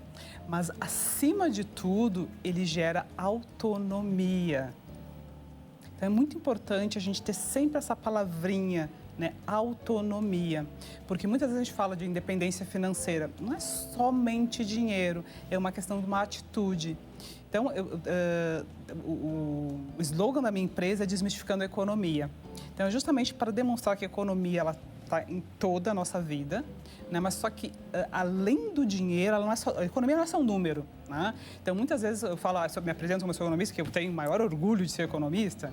Mas, acima de tudo, ele gera autonomia. Então, é muito importante a gente ter sempre essa palavrinha, né, autonomia, porque muitas vezes a gente fala de independência financeira, não é somente dinheiro, é uma questão de uma atitude. Então, o slogan da minha empresa é Desmistificando a Economia. Então, é justamente para demonstrar que a economia está em toda a nossa vida, né? Mas só que, além do dinheiro, a economia não é só um número. Né? Então, muitas vezes eu falo, eu me apresento como economista, que eu tenho o maior orgulho de ser economista,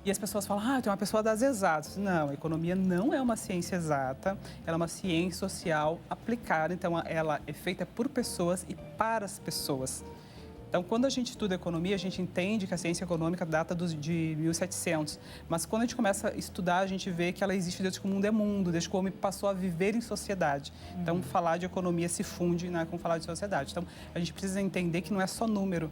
e as pessoas falam, tu é uma pessoa das exatas. Não, a economia não é uma ciência exata, ela é uma ciência social aplicada, então ela é feita por pessoas e para as pessoas. Então, quando a gente estuda economia, a gente entende que a ciência econômica data de 1700. Mas quando a gente começa a estudar, a gente vê que ela existe desde que o mundo é mundo, desde que o homem passou a viver em sociedade. Então, falar de economia se funde, né, com falar de sociedade. Então, a gente precisa entender que não é só número.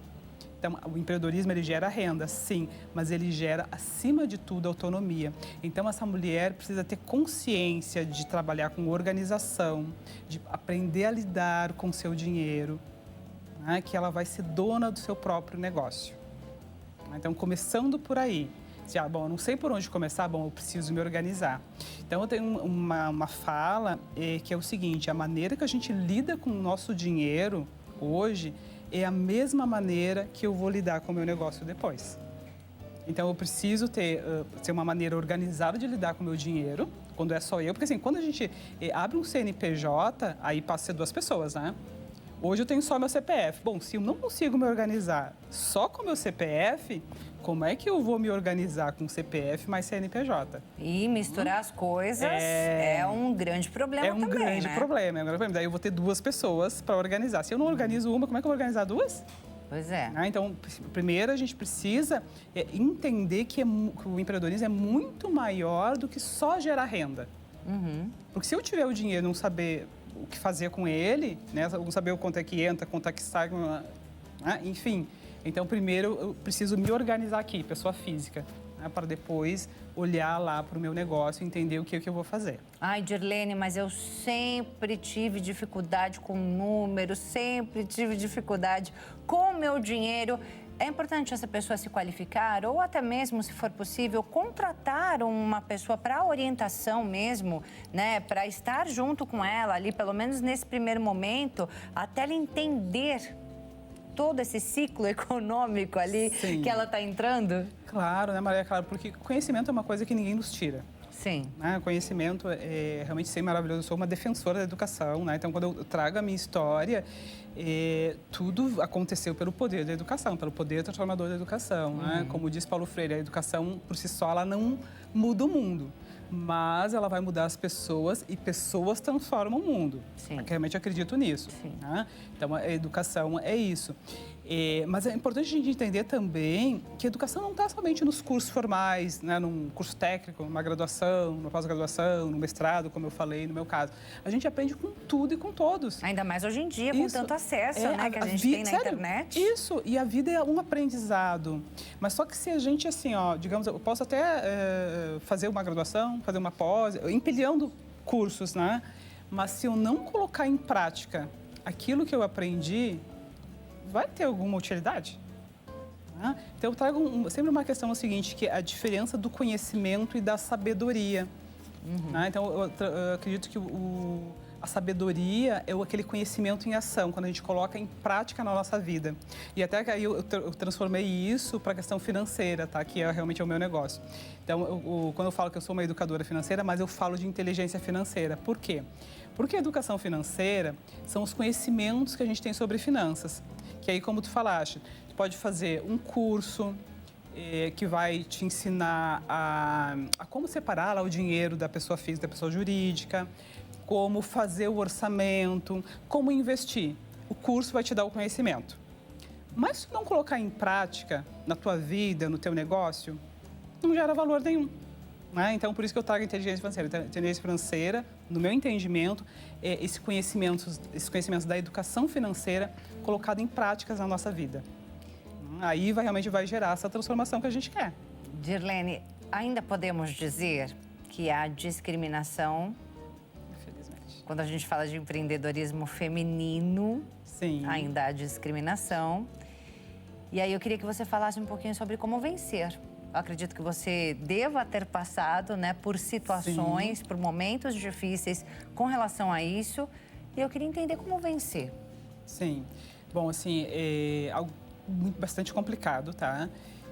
Então, o empreendedorismo, ele gera renda, sim, mas ele gera, acima de tudo, autonomia. Então, essa mulher precisa ter consciência de trabalhar com organização, de aprender a lidar com o seu dinheiro, né, que ela vai ser dona do seu próprio negócio. Então, começando por aí. Bom, eu não sei por onde começar, bom, eu preciso me organizar. Então, eu tenho uma fala que é o seguinte, a maneira que a gente lida com o nosso dinheiro hoje, é a mesma maneira que eu vou lidar com o meu negócio depois. Então, eu preciso ter uma maneira organizada de lidar com o meu dinheiro, quando é só eu. Porque, assim, quando a gente abre um CNPJ, aí passa a ser 2 pessoas, né? Hoje eu tenho só meu CPF. Bom, se eu não consigo me organizar só com meu CPF, como é que eu vou me organizar com CPF mais CNPJ? E misturar as coisas é um grande problema também, É um grande né? problema, é um grande problema. Daí eu vou ter 2 pessoas para organizar. Se eu não organizo uma, como é que eu vou organizar 2? Pois é. Então, primeiro a gente precisa entender que o empreendedorismo é muito maior do que só gerar renda. Porque se eu tiver o dinheiro e não saber o que fazer com ele, né, não saber o quanto é que entra, quanto é que sai, né, enfim. Então, primeiro eu preciso me organizar aqui, pessoa física, né, para depois olhar lá para o meu negócio e entender o que eu vou fazer. Ai, Dirlene, mas eu sempre tive dificuldade com números, sempre tive dificuldade com o meu dinheiro. É importante essa pessoa se qualificar ou até mesmo, se for possível, contratar uma pessoa para orientação mesmo, né? Para estar junto com ela ali, pelo menos nesse primeiro momento, até ela entender todo esse ciclo econômico ali que ela está entrando? Claro, né, Maria? Claro, porque conhecimento é uma coisa que ninguém nos tira. Sim. Né? Conhecimento é realmente sempre maravilhoso. Eu sou uma defensora da educação, né? Então, quando eu trago a minha história, tudo aconteceu pelo poder da educação, pelo poder transformador da educação. Né? Como diz Paulo Freire, a educação, por si só, ela não muda o mundo. Mas ela vai mudar as pessoas e pessoas transformam o mundo. Sim. Eu realmente acredito nisso. Né? Então, a educação é isso. Mas é importante a gente entender também que a educação não está somente nos cursos formais, né? Num curso técnico, numa graduação, numa pós-graduação, no mestrado, como eu falei no meu caso. A gente aprende com tudo e com todos. Ainda mais hoje em dia, com tanto acesso, né, que a gente tem na internet. Isso, e a vida é um aprendizado. Mas só que se a gente, assim, ó, digamos, eu posso até fazer uma graduação, fazer uma pós, empilhando cursos, né? Mas se eu não colocar em prática aquilo que eu aprendi, vai ter alguma utilidade? Né? Então, eu trago sempre uma questão seguinte, que é a diferença do conhecimento e da sabedoria. Né? Então, eu acredito que a sabedoria é aquele conhecimento em ação, quando a gente coloca em prática na nossa vida. E até que aí eu transformei isso para a questão financeira, tá? Que realmente é o meu negócio. Então, quando eu falo que eu sou uma educadora financeira, mas eu falo de inteligência financeira. Por quê? Porque a educação financeira são os conhecimentos que a gente tem sobre finanças. Que aí, como tu falaste, tu pode fazer um curso que vai te ensinar a como separar lá o dinheiro da pessoa física da pessoa jurídica, como fazer o orçamento, como investir. O curso vai te dar o conhecimento. Mas se tu não colocar em prática na tua vida, no teu negócio, não gera valor nenhum. Né? Então, por isso que eu trago inteligência financeira. Então, inteligência financeira, no meu entendimento, é esses conhecimentos da educação financeira colocado em práticas na nossa vida. Aí realmente vai gerar essa transformação que a gente quer. Dirlene, ainda podemos dizer que a discriminação, Infelizmente, quando a gente fala de empreendedorismo feminino, sim, ainda há discriminação. E aí eu queria que você falasse um pouquinho sobre como vencer. Eu acredito que você deva ter passado, né, por situações, sim, por momentos difíceis com relação a isso. E eu queria entender como vencer. Sim. Bom, assim, é algo bastante complicado, tá?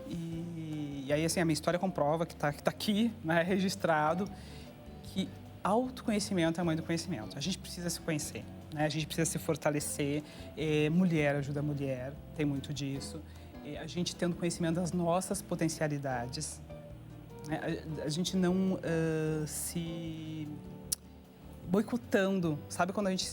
E aí, assim, a minha história comprova que tá aqui, né, registrado, que autoconhecimento é a mãe do conhecimento. A gente precisa se conhecer, né? A gente precisa se fortalecer. Mulher ajuda a mulher, tem muito disso. A gente tendo conhecimento das nossas potencialidades, né? A gente não se boicotando, sabe quando a gente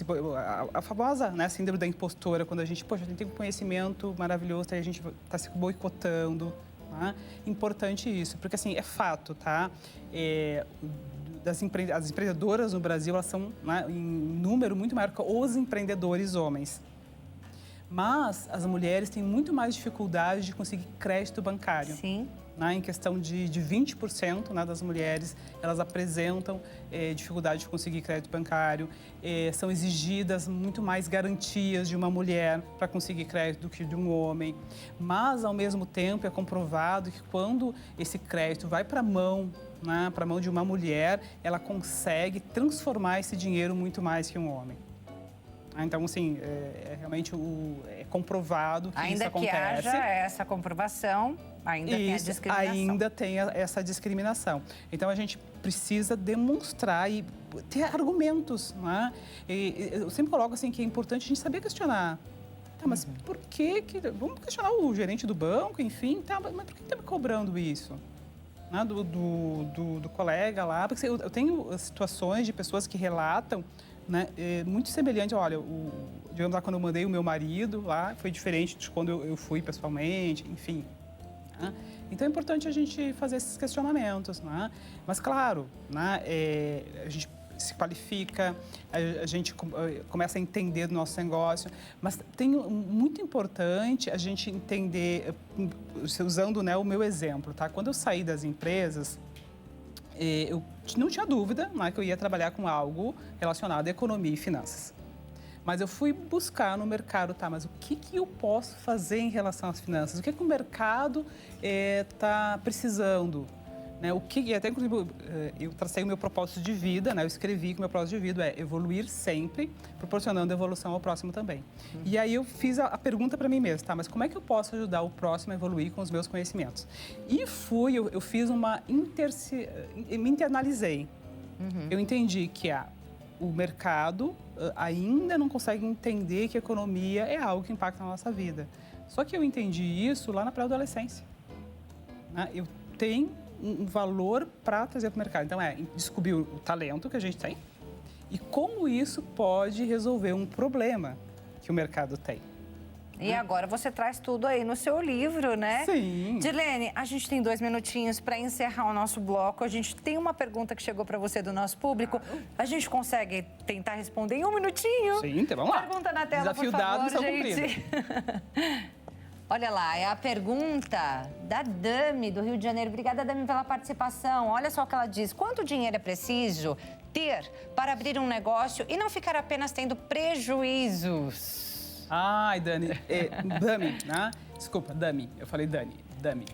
a famosa, né, síndrome da impostora, quando a gente, poxa, a gente tem um conhecimento maravilhoso, aí a gente está se boicotando, tá? Importante isso, porque assim, é fato, tá? As empreendedoras no Brasil, elas são, né, em número muito maior que os empreendedores homens. Mas as mulheres têm muito mais dificuldade de conseguir crédito bancário. Sim. Né? Em questão de 20%, né, das mulheres, elas apresentam dificuldade de conseguir crédito bancário. São exigidas muito mais garantias de uma mulher para conseguir crédito do que de um homem. Mas, ao mesmo tempo, é comprovado que quando esse crédito vai para a mão, né, para a mão de uma mulher, ela consegue transformar esse dinheiro muito mais que um homem. Então, assim, realmente é comprovado que isso acontece. Ainda que haja essa comprovação, ainda tem a discriminação. Ainda tem essa discriminação. Então, a gente precisa demonstrar e ter argumentos, né? E eu sempre coloco assim que é importante a gente saber questionar. Tá, mas por que... Vamos questionar o gerente do banco, enfim, tá, mas por que está me cobrando isso? Né? Do colega lá, porque eu tenho situações de pessoas que relatam, né, muito semelhante, olha, digamos lá, quando eu mandei o meu marido lá, foi diferente de quando eu fui pessoalmente, enfim. Né? Então, é importante a gente fazer esses questionamentos, né? Mas, claro, né, a gente se qualifica, a gente começa a entender do nosso negócio, mas tem muito importante a gente entender, usando, né, o meu exemplo, tá? Quando eu saí das empresas, eu não tinha dúvida, né, que eu ia trabalhar com algo relacionado à economia e finanças. Mas eu fui buscar no mercado, tá, mas o que eu posso fazer em relação às finanças? O que o mercado está precisando? Né, até, inclusive, eu tracei o meu propósito de vida, né, eu escrevi que o meu propósito de vida é evoluir sempre, proporcionando evolução ao próximo também. E aí eu fiz a pergunta para mim mesma, tá, mas como é que eu posso ajudar o próximo a evoluir com os meus conhecimentos? E eu fiz me internalizei. Eu entendi que o mercado ainda não consegue entender que a economia é algo que impacta na nossa vida. Só que eu entendi isso lá na pré-adolescência. Né? Eu tenho um valor para trazer para o mercado. Então, descobrir o talento que a gente tem e como isso pode resolver um problema que o mercado tem. E agora você traz tudo aí no seu livro, né? Sim. Dirlene, a gente tem 2 minutinhos para encerrar o nosso bloco. A gente tem uma pergunta que chegou para você do nosso público. A gente consegue tentar responder em 1 minutinho? Sim, então vamos lá. Pergunta na tela, Desafio por favor, dado, missão gente. Olha lá, é a pergunta da Dami, do Rio de Janeiro. Obrigada, Dami, pela participação. Olha só o que ela diz. Quanto dinheiro é preciso ter para abrir um negócio e não ficar apenas tendo prejuízos? Ai, Dani. Dami, né? Desculpa, Dami. Eu falei Dani. Dami.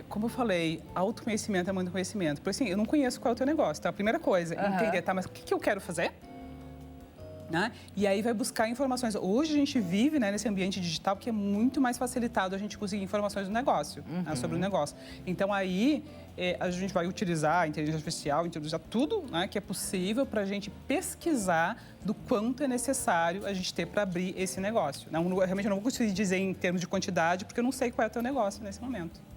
Como eu falei, autoconhecimento é muito conhecimento. Por assim, eu não conheço qual é o teu negócio, tá? A primeira coisa, entender, tá? Mas o que eu quero fazer? Né? E aí vai buscar informações. Hoje a gente vive, né, nesse ambiente digital que é muito mais facilitado a gente conseguir informações do negócio, né, sobre o negócio. Então aí a gente vai utilizar a inteligência artificial, utilizar tudo, né, que é possível para a gente pesquisar do quanto é necessário a gente ter para abrir esse negócio. Não, realmente eu não vou conseguir dizer em termos de quantidade porque eu não sei qual é o teu negócio nesse momento.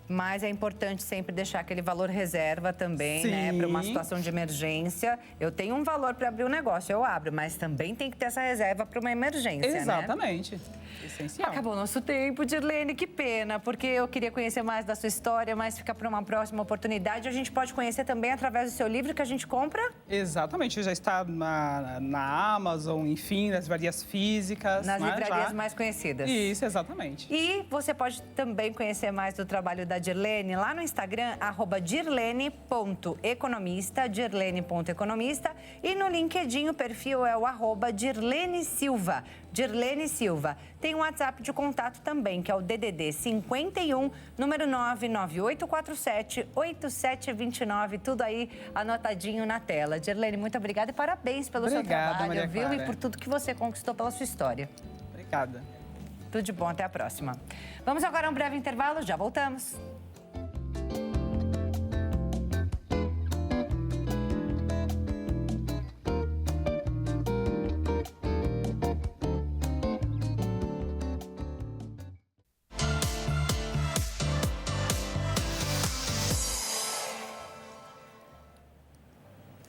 Mas é importante sempre deixar aquele valor reserva também, né? Para uma situação de emergência. Eu tenho um valor para abrir um negócio, eu abro, mas também tem que ter essa reserva para uma emergência, Exatamente. Né? Essencial. Acabou o nosso tempo, Dirlene, que pena, porque eu queria conhecer mais da sua história, mas fica para uma próxima oportunidade. A gente pode conhecer também através do seu livro que a gente compra? Exatamente, já está na Amazon, enfim, nas livrarias físicas. Nas livrarias mais conhecidas. Isso, exatamente. E você pode também conhecer mais do trabalho da Dirlene lá no Instagram, @dirlene.economista, dirlene.economista, e no LinkedIn o perfil é o @Dirlene Silva. Dirlene Silva. Tem um WhatsApp de contato também, que é o DDD 51, número 99847-8729. Tudo aí anotadinho na tela. Dirlene, muito obrigada e parabéns pelo seu trabalho, Maria viu? Clara. E por tudo que você conquistou pela sua história. Obrigada. Tudo de bom, até a próxima. Vamos agora a um breve intervalo, já voltamos.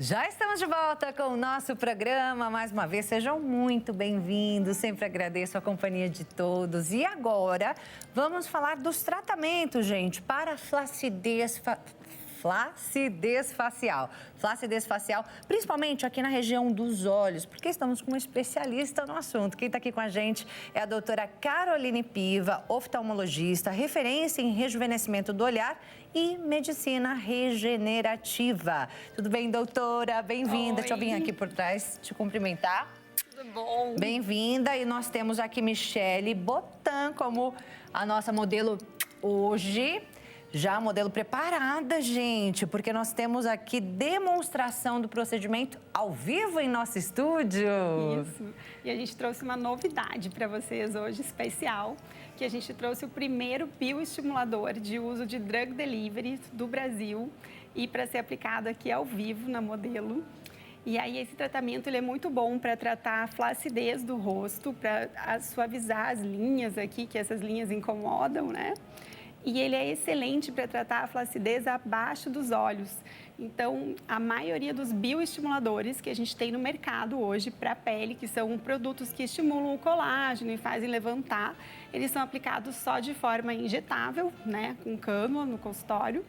Já estamos de volta com o nosso programa. Mais uma vez, sejam muito bem-vindos. Sempre agradeço a companhia de todos. E agora, vamos falar dos tratamentos, gente, para flacidez facial. Flacidez facial, principalmente aqui na região dos olhos, porque estamos com uma especialista no assunto. Quem está aqui com a gente é a doutora Caroline Piva, oftalmologista, referência em rejuvenescimento do olhar e medicina regenerativa. Tudo bem, doutora? Bem-vinda. Deixa eu vir aqui por trás te cumprimentar. Tudo bom? Bem-vinda. E nós temos aqui Michele Botan como a nossa modelo hoje. Já a modelo preparada, gente, porque nós temos aqui demonstração do procedimento ao vivo em nosso estúdio. Isso. E a gente trouxe uma novidade para vocês hoje, especial, que a gente trouxe o primeiro bioestimulador de uso de drug delivery do Brasil e para ser aplicado aqui ao vivo na modelo. E aí esse tratamento ele é muito bom para tratar a flacidez do rosto, para suavizar as linhas aqui, que essas linhas incomodam, né? E ele é excelente para tratar a flacidez abaixo dos olhos. Então, a maioria dos bioestimuladores que a gente tem no mercado hoje para a pele, que são produtos que estimulam o colágeno e fazem levantar, eles são aplicados só de forma injetável, né, com cânula no consultório.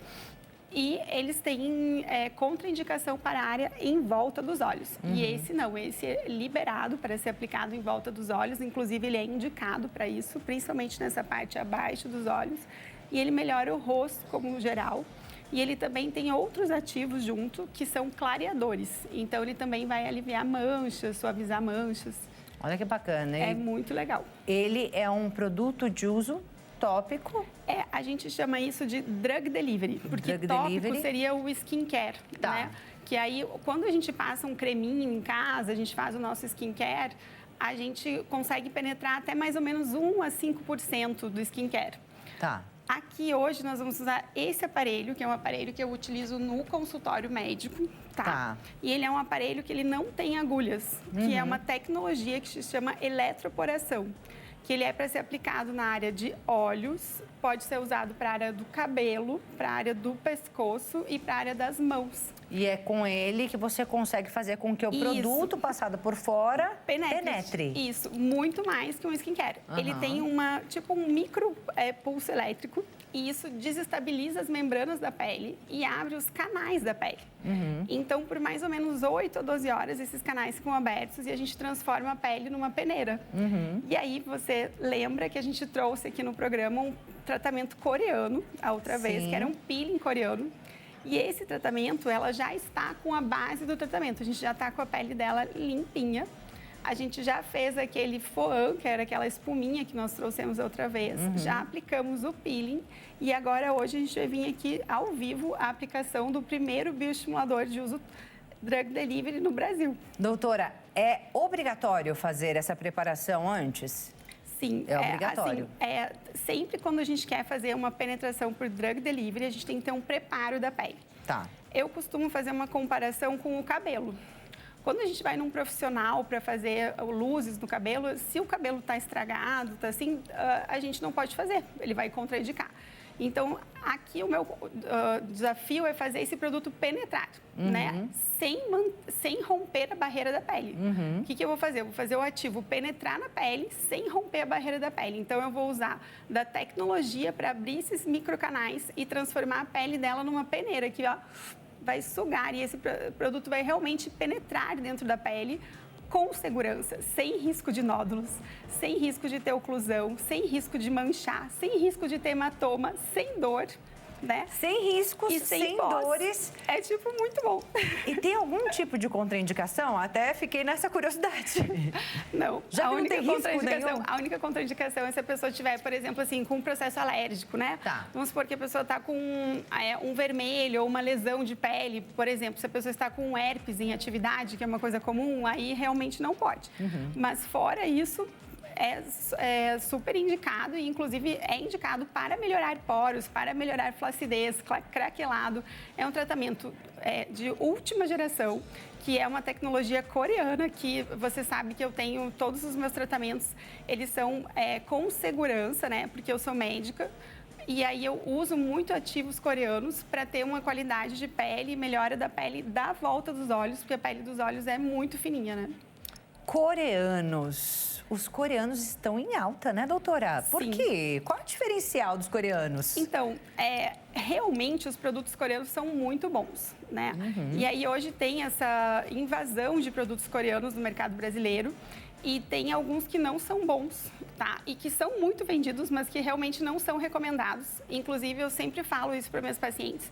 E eles têm contraindicação para a área em volta dos olhos. E esse não, esse é liberado para ser aplicado em volta dos olhos. Inclusive, ele é indicado para isso, principalmente nessa parte abaixo dos olhos. E ele melhora o rosto como geral. E ele também tem outros ativos junto, que são clareadores. Então, ele também vai aliviar manchas, suavizar manchas. Olha que bacana, hein? É muito legal. Ele é um produto de uso tópico? A gente chama isso de drug delivery, porque tópico seria o skincare, né? Que aí, quando a gente passa um creminho em casa, a gente faz o nosso skincare, a gente consegue penetrar até mais ou menos 1 a 5% do skincare. Tá. Aqui hoje nós vamos usar esse aparelho, que é um aparelho que eu utilizo no consultório médico, tá? E ele é um aparelho que ele não tem agulhas, que é uma tecnologia que se chama eletroporação, que ele é para ser aplicado na área de olhos, pode ser usado para a área do cabelo, para a área do pescoço e para a área das mãos. E é com ele que você consegue fazer com que o produto passado por fora penetre. Isso, muito mais que um skincare. Ele tem um micro pulso elétrico e isso desestabiliza as membranas da pele e abre os canais da pele. Então, por mais ou menos 8 a 12 horas, esses canais ficam abertos e a gente transforma a pele numa peneira. E aí, você lembra que a gente trouxe aqui no programa um tratamento coreano, a outra vez, que era um peeling coreano. E esse tratamento, ela já está com a base do tratamento. A gente já está com a pele dela limpinha. A gente já fez aquele foam, que era aquela espuminha que nós trouxemos outra vez. Já aplicamos o peeling. E agora, hoje, a gente vai vir aqui ao vivo a aplicação do primeiro bioestimulador de uso drug delivery no Brasil. Doutora, é obrigatório fazer essa preparação antes? Sim, é obrigatório. Sempre quando a gente quer fazer uma penetração por drug delivery, a gente tem que ter um preparo da pele. Tá. Eu costumo fazer uma comparação com o cabelo. Quando a gente vai num profissional para fazer luzes no cabelo, se o cabelo está estragado, tá assim, a gente não pode fazer, ele vai contraindicar. Então, aqui o meu desafio é fazer esse produto penetrar, né? Sem romper a barreira da pele. O que eu vou fazer? Eu vou fazer o ativo penetrar na pele sem romper a barreira da pele. Então, eu vou usar da tecnologia para abrir esses microcanais e transformar a pele dela numa peneira que vai sugar e esse produto vai realmente penetrar dentro da pele com segurança, sem risco de nódulos, sem risco de ter oclusão, sem risco de manchar, sem risco de ter hematoma, sem dor, né? Sem riscos, e sem dores. É, muito bom. E tem algum tipo de contraindicação? Até fiquei nessa curiosidade. Não. Já não tem risco nenhum? A única contraindicação é se a pessoa tiver, por exemplo, assim, com um processo alérgico, né? Tá. Vamos supor que a pessoa está com um vermelho ou uma lesão de pele, por exemplo. Se a pessoa está com um herpes em atividade, que é uma coisa comum, aí realmente não pode. Mas fora isso, é super indicado e, inclusive, é indicado para melhorar poros, para melhorar flacidez, craquelado. É um tratamento de última geração, que é uma tecnologia coreana, que você sabe que eu tenho todos os meus tratamentos, eles são com segurança, né? Porque eu sou médica. E aí eu uso muito ativos coreanos para ter uma qualidade de pele, melhora da pele da volta dos olhos, porque a pele dos olhos é muito fininha, né? Coreanos. Os coreanos estão em alta, né, doutora? Por quê? Qual é o diferencial dos coreanos? Então, realmente os produtos coreanos são muito bons, né? E aí hoje tem essa invasão de produtos coreanos no mercado brasileiro e tem alguns que não são bons, tá? E que são muito vendidos, mas que realmente não são recomendados. Inclusive, eu sempre falo isso para meus pacientes,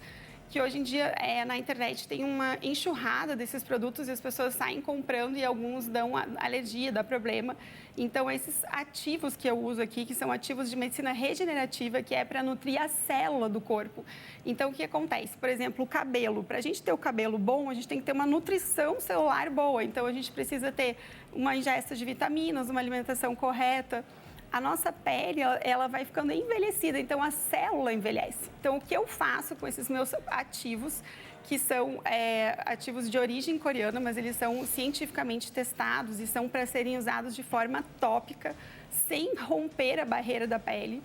que hoje em dia na internet tem uma enxurrada desses produtos e as pessoas saem comprando e alguns dão alergia, dá problema. Então, esses ativos que eu uso aqui, que são ativos de medicina regenerativa, que é para nutrir a célula do corpo. Então, o que acontece? Por exemplo, o cabelo. Para a gente ter o cabelo bom, a gente tem que ter uma nutrição celular boa. Então, a gente precisa ter uma ingesta de vitaminas, uma alimentação correta. A nossa pele, ela vai ficando envelhecida, então a célula envelhece. Então, o que eu faço com esses meus ativos, que são ativos de origem coreana, mas eles são cientificamente testados e são para serem usados de forma tópica, sem romper a barreira da pele.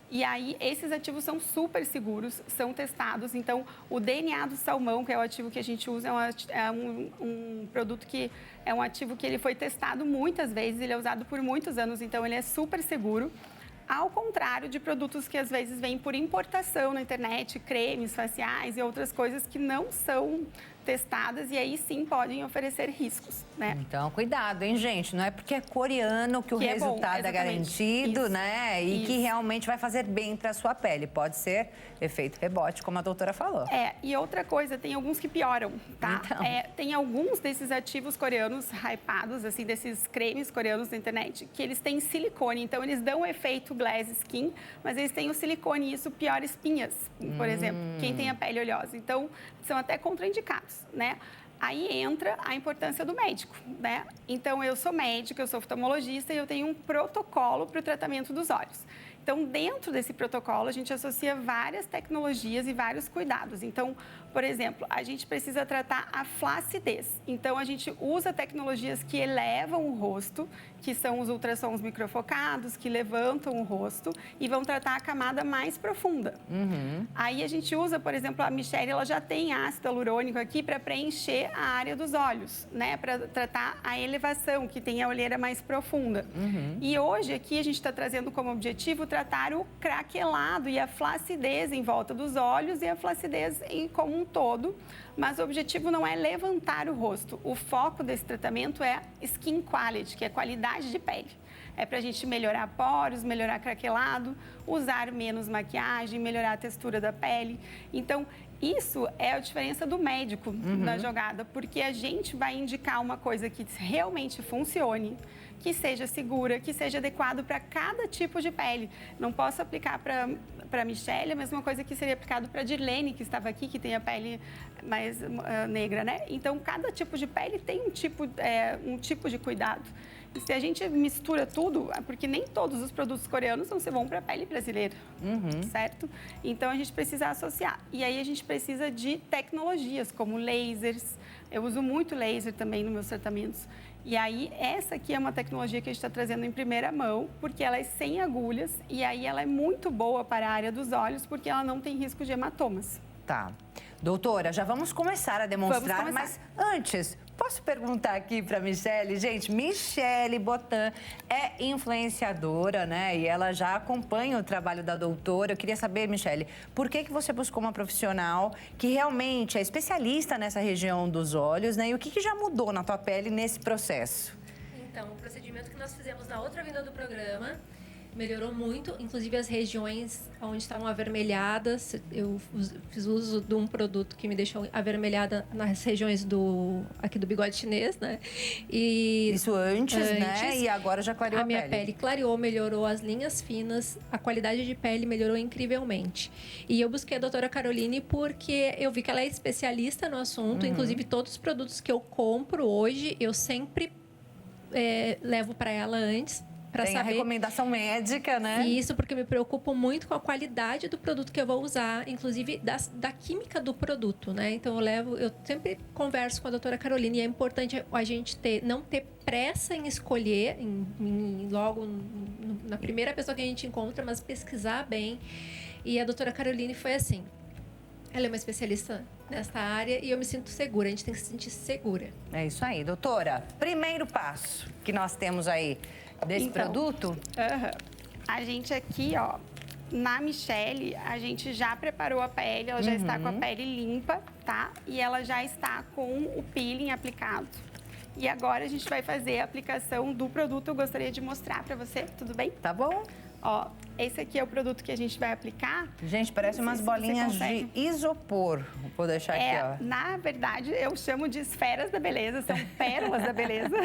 E aí, esses ativos são super seguros, são testados. Então, o DNA do salmão, que é o ativo que a gente usa, é um produto que é um ativo que ele foi testado muitas vezes, ele é usado por muitos anos, então ele é super seguro. Ao contrário de produtos que às vezes vêm por importação na internet, cremes faciais e outras coisas que não são testadas e aí sim podem oferecer riscos, né? Então, cuidado, hein, gente? Não é porque é coreano que o resultado é garantido, isso, né? E que realmente vai fazer bem para a sua pele. Pode ser efeito rebote, como a doutora falou. E outra coisa, tem alguns que pioram, tá? Então. Tem alguns desses ativos coreanos hypados, assim, desses cremes coreanos na internet, que eles têm silicone. Então, eles dão o efeito glass skin, mas eles têm o silicone e isso piora espinhas, por exemplo, quem tem a pele oleosa. Então, são até contraindicados, né? Aí entra a importância do médico, né? Então, eu sou médica, eu sou oftalmologista e eu tenho um protocolo para o tratamento dos olhos. Então, dentro desse protocolo, a gente associa várias tecnologias e vários cuidados. Então, por exemplo, a gente precisa tratar a flacidez. Então, a gente usa tecnologias que elevam o rosto, que são os ultrassons microfocados, que levantam o rosto e vão tratar a camada mais profunda. Aí, a gente usa, por exemplo, a Michelle, ela já tem ácido hialurônico aqui para preencher a área dos olhos, né? Para tratar a elevação, que tem a olheira mais profunda. E hoje, aqui, a gente está trazendo como objetivo tratar o craquelado e a flacidez em volta dos olhos e a flacidez como um todo, mas o objetivo não é levantar o rosto. O foco desse tratamento é skin quality, que é qualidade de pele. É para a gente melhorar poros, melhorar craquelado, usar menos maquiagem, melhorar a textura da pele. Então, isso é a diferença do médico na jogada, porque a gente vai indicar uma coisa que realmente funcione, que seja segura, que seja adequado para cada tipo de pele. Não posso aplicar para a Michelle a mesma coisa que seria aplicado para a Dirlene, que estava aqui, que tem a pele mais negra, né? Então, cada tipo de pele tem um tipo de cuidado. E se a gente mistura tudo, porque nem todos os produtos coreanos vão ser bons para a pele brasileira, certo? Então, a gente precisa associar. E aí, a gente precisa de tecnologias, como lasers. Eu uso muito laser também nos meus tratamentos. E aí, essa aqui é uma tecnologia que a gente está trazendo em primeira mão, porque ela é sem agulhas e aí ela é muito boa para a área dos olhos, porque ela não tem risco de hematomas. Tá. Doutora, já vamos começar a demonstrar, mas antes, posso perguntar aqui para a Michelle? Gente, Michelle Botan é influenciadora, né? E ela já acompanha o trabalho da doutora. Eu queria saber, Michelle, por que você buscou uma profissional que realmente é especialista nessa região dos olhos, né? E o que já mudou na tua pele nesse processo? Então, o procedimento que nós fizemos na outra vinda do programa melhorou muito, inclusive as regiões onde estavam avermelhadas. Eu fiz uso de um produto que me deixou avermelhada nas regiões aqui do bigode chinês, né? E isso antes, né? E agora já clareou a pele. A minha pele clareou, melhorou as linhas finas, a qualidade de pele melhorou incrivelmente. E eu busquei a doutora Caroline porque eu vi que ela é especialista no assunto, inclusive todos os produtos que eu compro hoje, eu sempre levo para ela antes. Tem a recomendação médica, né? Isso, porque eu me preocupo muito com a qualidade do produto que eu vou usar, inclusive da química do produto, né? Então, eu sempre converso com a doutora Caroline e é importante a gente não ter pressa em escolher, logo na primeira pessoa que a gente encontra, mas pesquisar bem. E a doutora Caroline foi assim. Ela é uma especialista nessa área e eu me sinto segura. A gente tem que se sentir segura. É isso aí, doutora. Primeiro passo que nós temos aí desse produto? A gente aqui, ó, na Michelle, a gente já preparou a pele, ela já está com a pele limpa, tá? E ela já está com o peeling aplicado. E agora a gente vai fazer a aplicação do produto. Eu gostaria de mostrar para você, tudo bem? Tá bom. Ó, esse aqui é o produto que a gente vai aplicar. Gente, parece umas bolinhas de isopor. Vou deixar aqui, ó. Na verdade, eu chamo de esferas da beleza, são pérolas da beleza.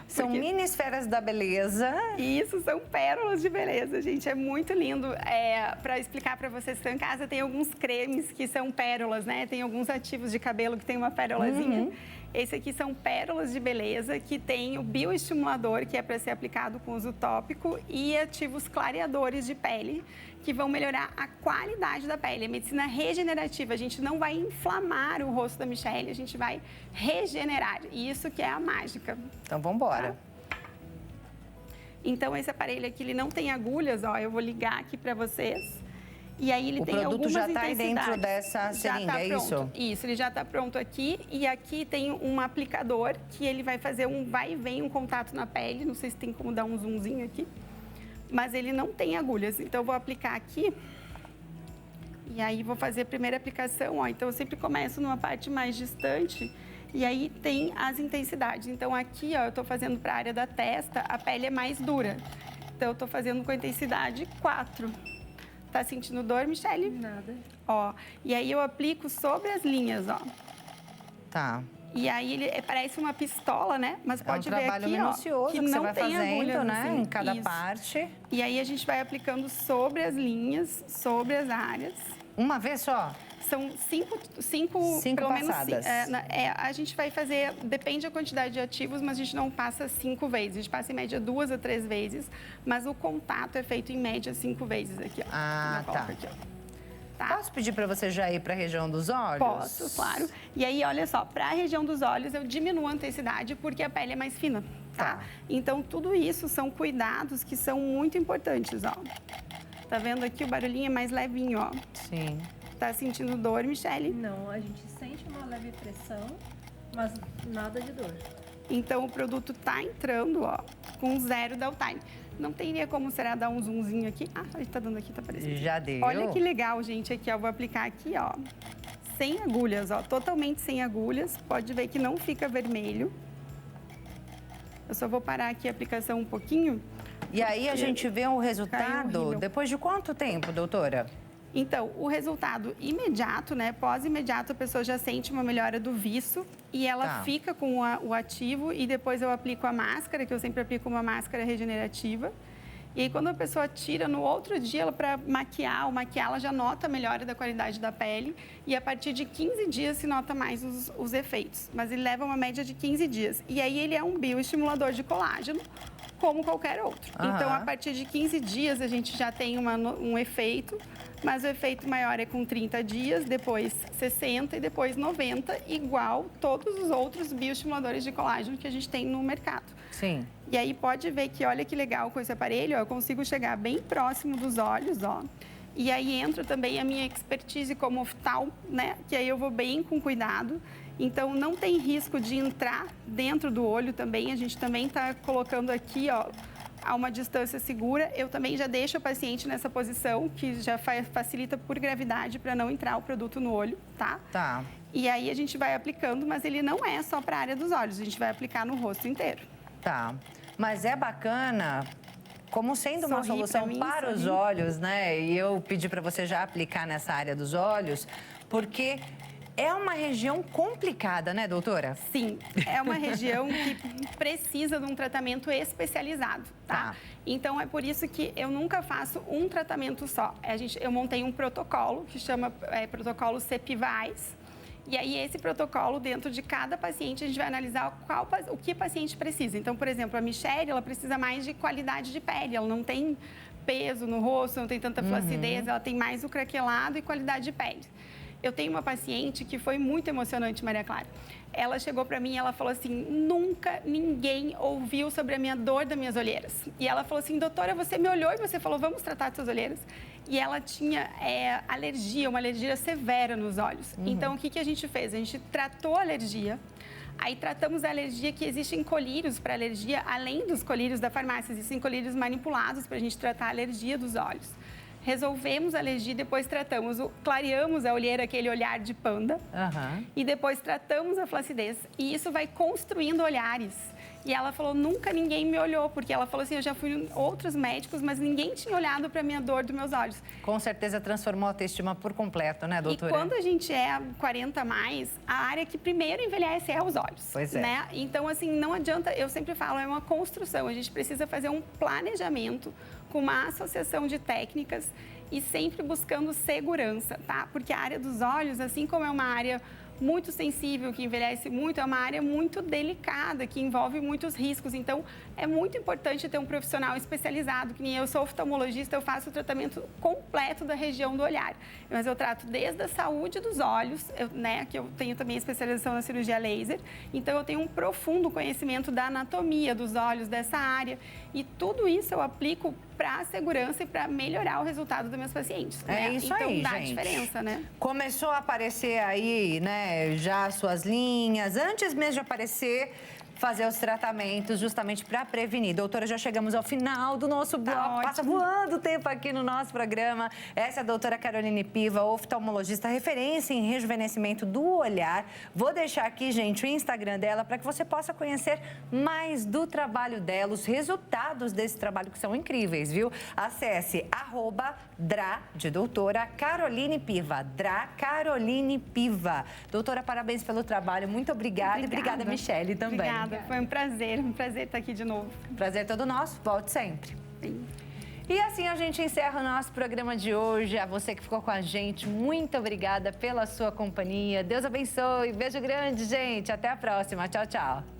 São mini esferas da beleza. Isso, são pérolas de beleza, gente. É muito lindo. Para explicar para vocês que estão em casa, tem alguns cremes que são pérolas, né? Tem alguns ativos de cabelo que tem uma pérolazinha. Esse aqui são pérolas de beleza, que tem o bioestimulador, que é para ser aplicado com uso tópico, e ativos clareadores de pele, que vão melhorar a qualidade da pele. A medicina regenerativa, a gente não vai inflamar o rosto da Michelle, a gente vai regenerar. E isso que é a mágica. Então, vamos embora. Tá? Então, esse aparelho aqui, ele não tem agulhas, ó. Eu vou ligar aqui para vocês. E aí ele tem algumas intensidades. O produto já está aí dentro dessa seringa, é isso? Isso, ele já está pronto aqui. E aqui tem um aplicador que ele vai fazer um vai e vem, um contato na pele. Não sei se tem como dar um zoomzinho aqui. Mas ele não tem agulhas. Então, eu vou aplicar aqui. E aí, vou fazer a primeira aplicação, ó. Então, eu sempre começo numa parte mais distante. E aí, tem as intensidades. Então, aqui, ó, eu estou fazendo para a área da testa, a pele é mais dura. Então, eu estou fazendo com a intensidade 4. Tá sentindo dor, Michelle? Nada. Ó, e aí eu aplico sobre as linhas, ó. Tá. E aí ele parece uma pistola, né? Mas pode ver aqui, ó, trabalho minucioso que não você vai tem fazendo, agulhas, né? assim. Em cada Isso. parte. E aí a gente vai aplicando sobre as linhas, sobre as áreas. Uma vez só? São cinco pelo passadas. Menos, a gente vai fazer, depende da quantidade de ativos, mas a gente não passa 5 vezes. A gente passa em média 2 a 3 vezes, mas o contato é feito em média 5 vezes aqui, ó. Ah, tá. Aqui, ó. Tá? Posso pedir para você já ir para a região dos olhos? Posso, claro. E aí, olha só, para a região dos olhos eu diminuo a intensidade porque a pele é mais fina, tá? Então, tudo isso são cuidados que são muito importantes, ó. Tá vendo aqui? O barulhinho é mais levinho, ó. Sim. Tá sentindo dor, Michelle? Não, a gente sente uma leve pressão, mas nada de dor. Então, o produto tá entrando, ó, com 0 downtime. Não teria como será dar um zoomzinho aqui. Ah, a gente tá dando aqui, tá aparecendo. Já deu. Olha que legal, gente, aqui, ó. Eu vou aplicar aqui, ó, sem agulhas, ó. Totalmente sem agulhas. Pode ver que não fica vermelho. Eu só vou parar aqui a aplicação um pouquinho. E aí a gente vê o resultado horrível. depois de quanto tempo, doutora? Então, o resultado imediato, né? Pós-imediato, a pessoa já sente uma melhora do viço e ela fica com o ativo e depois eu aplico a máscara, que eu sempre aplico uma máscara regenerativa. E aí, quando a pessoa tira, no outro dia, ela para maquiar, ela já nota a melhora da qualidade da pele e a partir de 15 dias se nota mais os efeitos. Mas ele leva uma média de 15 dias. E aí, ele é um bioestimulador de colágeno, como qualquer outro. Então, a partir de 15 dias, a gente já tem um efeito, mas o efeito maior é com 30 dias, depois 60 e depois 90, igual todos os outros bioestimuladores de colágeno que a gente tem no mercado. Sim. E aí, pode ver que, olha que legal com esse aparelho, ó, eu consigo chegar bem próximo dos olhos, ó. E aí, entra também a minha expertise como oftalmo, né? Que aí eu vou bem com cuidado. Então, não tem risco de entrar dentro do olho também. A gente também está colocando aqui, ó, a uma distância segura. Eu também já deixo o paciente nessa posição, que já facilita por gravidade para não entrar o produto no olho, tá? Tá. E aí, a gente vai aplicando, mas ele não é só para a área dos olhos. A gente vai aplicar no rosto inteiro. Tá. Mas é bacana como sendo uma solução para os olhos, né? E eu pedi para você já aplicar nessa área dos olhos, porque é uma região complicada, né, doutora? Sim, é uma região que precisa de um tratamento especializado, tá? Então, é por isso que eu nunca faço um tratamento só. Eu montei um protocolo que chama protocolo CEPIVAIS. E aí, esse protocolo, dentro de cada paciente, a gente vai analisar o que o paciente precisa. Então, por exemplo, a Michelle, ela precisa mais de qualidade de pele. Ela não tem peso no rosto, não tem tanta flacidez, ela tem mais o craquelado e qualidade de pele. Eu tenho uma paciente que foi muito emocionante, Maria Clara. Ela chegou para mim e ela falou assim, nunca ninguém ouviu sobre a minha dor das minhas olheiras. E ela falou assim, doutora, você me olhou e você falou, vamos tratar das suas olheiras? E ela tinha alergia, uma alergia severa nos olhos. Então, o que a gente fez? A gente tratou a alergia, aí tratamos a alergia, que existem colírios para alergia, além dos colírios da farmácia, existem colírios manipulados para a gente tratar a alergia dos olhos. Resolvemos a alergia, depois clareamos a olheira, aquele olhar de panda, e depois tratamos a flacidez. E isso vai construindo olhares. E ela falou, nunca ninguém me olhou, porque ela falou assim, eu já fui em outros médicos, mas ninguém tinha olhado para minha dor dos meus olhos. Com certeza transformou a autoestima por completo, né, doutora? E quando a gente é 40 a mais, a área que primeiro envelhece é os olhos. Pois é. Né? Então, assim, não adianta, eu sempre falo, é uma construção. A gente precisa fazer um planejamento com uma associação de técnicas e sempre buscando segurança, tá? Porque a área dos olhos, assim como é uma área muito sensível, que envelhece muito, é uma área muito delicada, que envolve muitos riscos. Então, é muito importante ter um profissional especializado, que nem eu sou oftalmologista, eu faço o tratamento completo da região do olhar. Mas eu trato desde a saúde dos olhos, que eu tenho também especialização na cirurgia laser, então eu tenho um profundo conhecimento da anatomia dos olhos, dessa área, e tudo isso eu aplico para a segurança e para melhorar o resultado dos meus pacientes. É isso então, aí, dá gente. diferença, né? Começou a aparecer aí, né, já as suas linhas. Antes mesmo de aparecer, fazer os tratamentos justamente para prevenir. Doutora, já chegamos ao final do nosso bloco. Ótimo. Passa voando o tempo aqui no nosso programa. Essa é a doutora Caroline Piva, oftalmologista, referência em rejuvenescimento do olhar. Vou deixar aqui, gente, o Instagram dela para que você possa conhecer mais do trabalho dela, os resultados desse trabalho que são incríveis, viu? Acesse @dra de doutora Caroline Piva, Dra Caroline Piva. Doutora, parabéns pelo trabalho. Muito obrigada. E obrigada, Michele, também. Obrigada, foi um prazer estar aqui de novo. Prazer todo nosso, volte sempre. Sim. E assim a gente encerra o nosso programa de hoje. A você que ficou com a gente, muito obrigada pela sua companhia. Deus abençoe. Beijo grande, gente. Até a próxima. Tchau, tchau.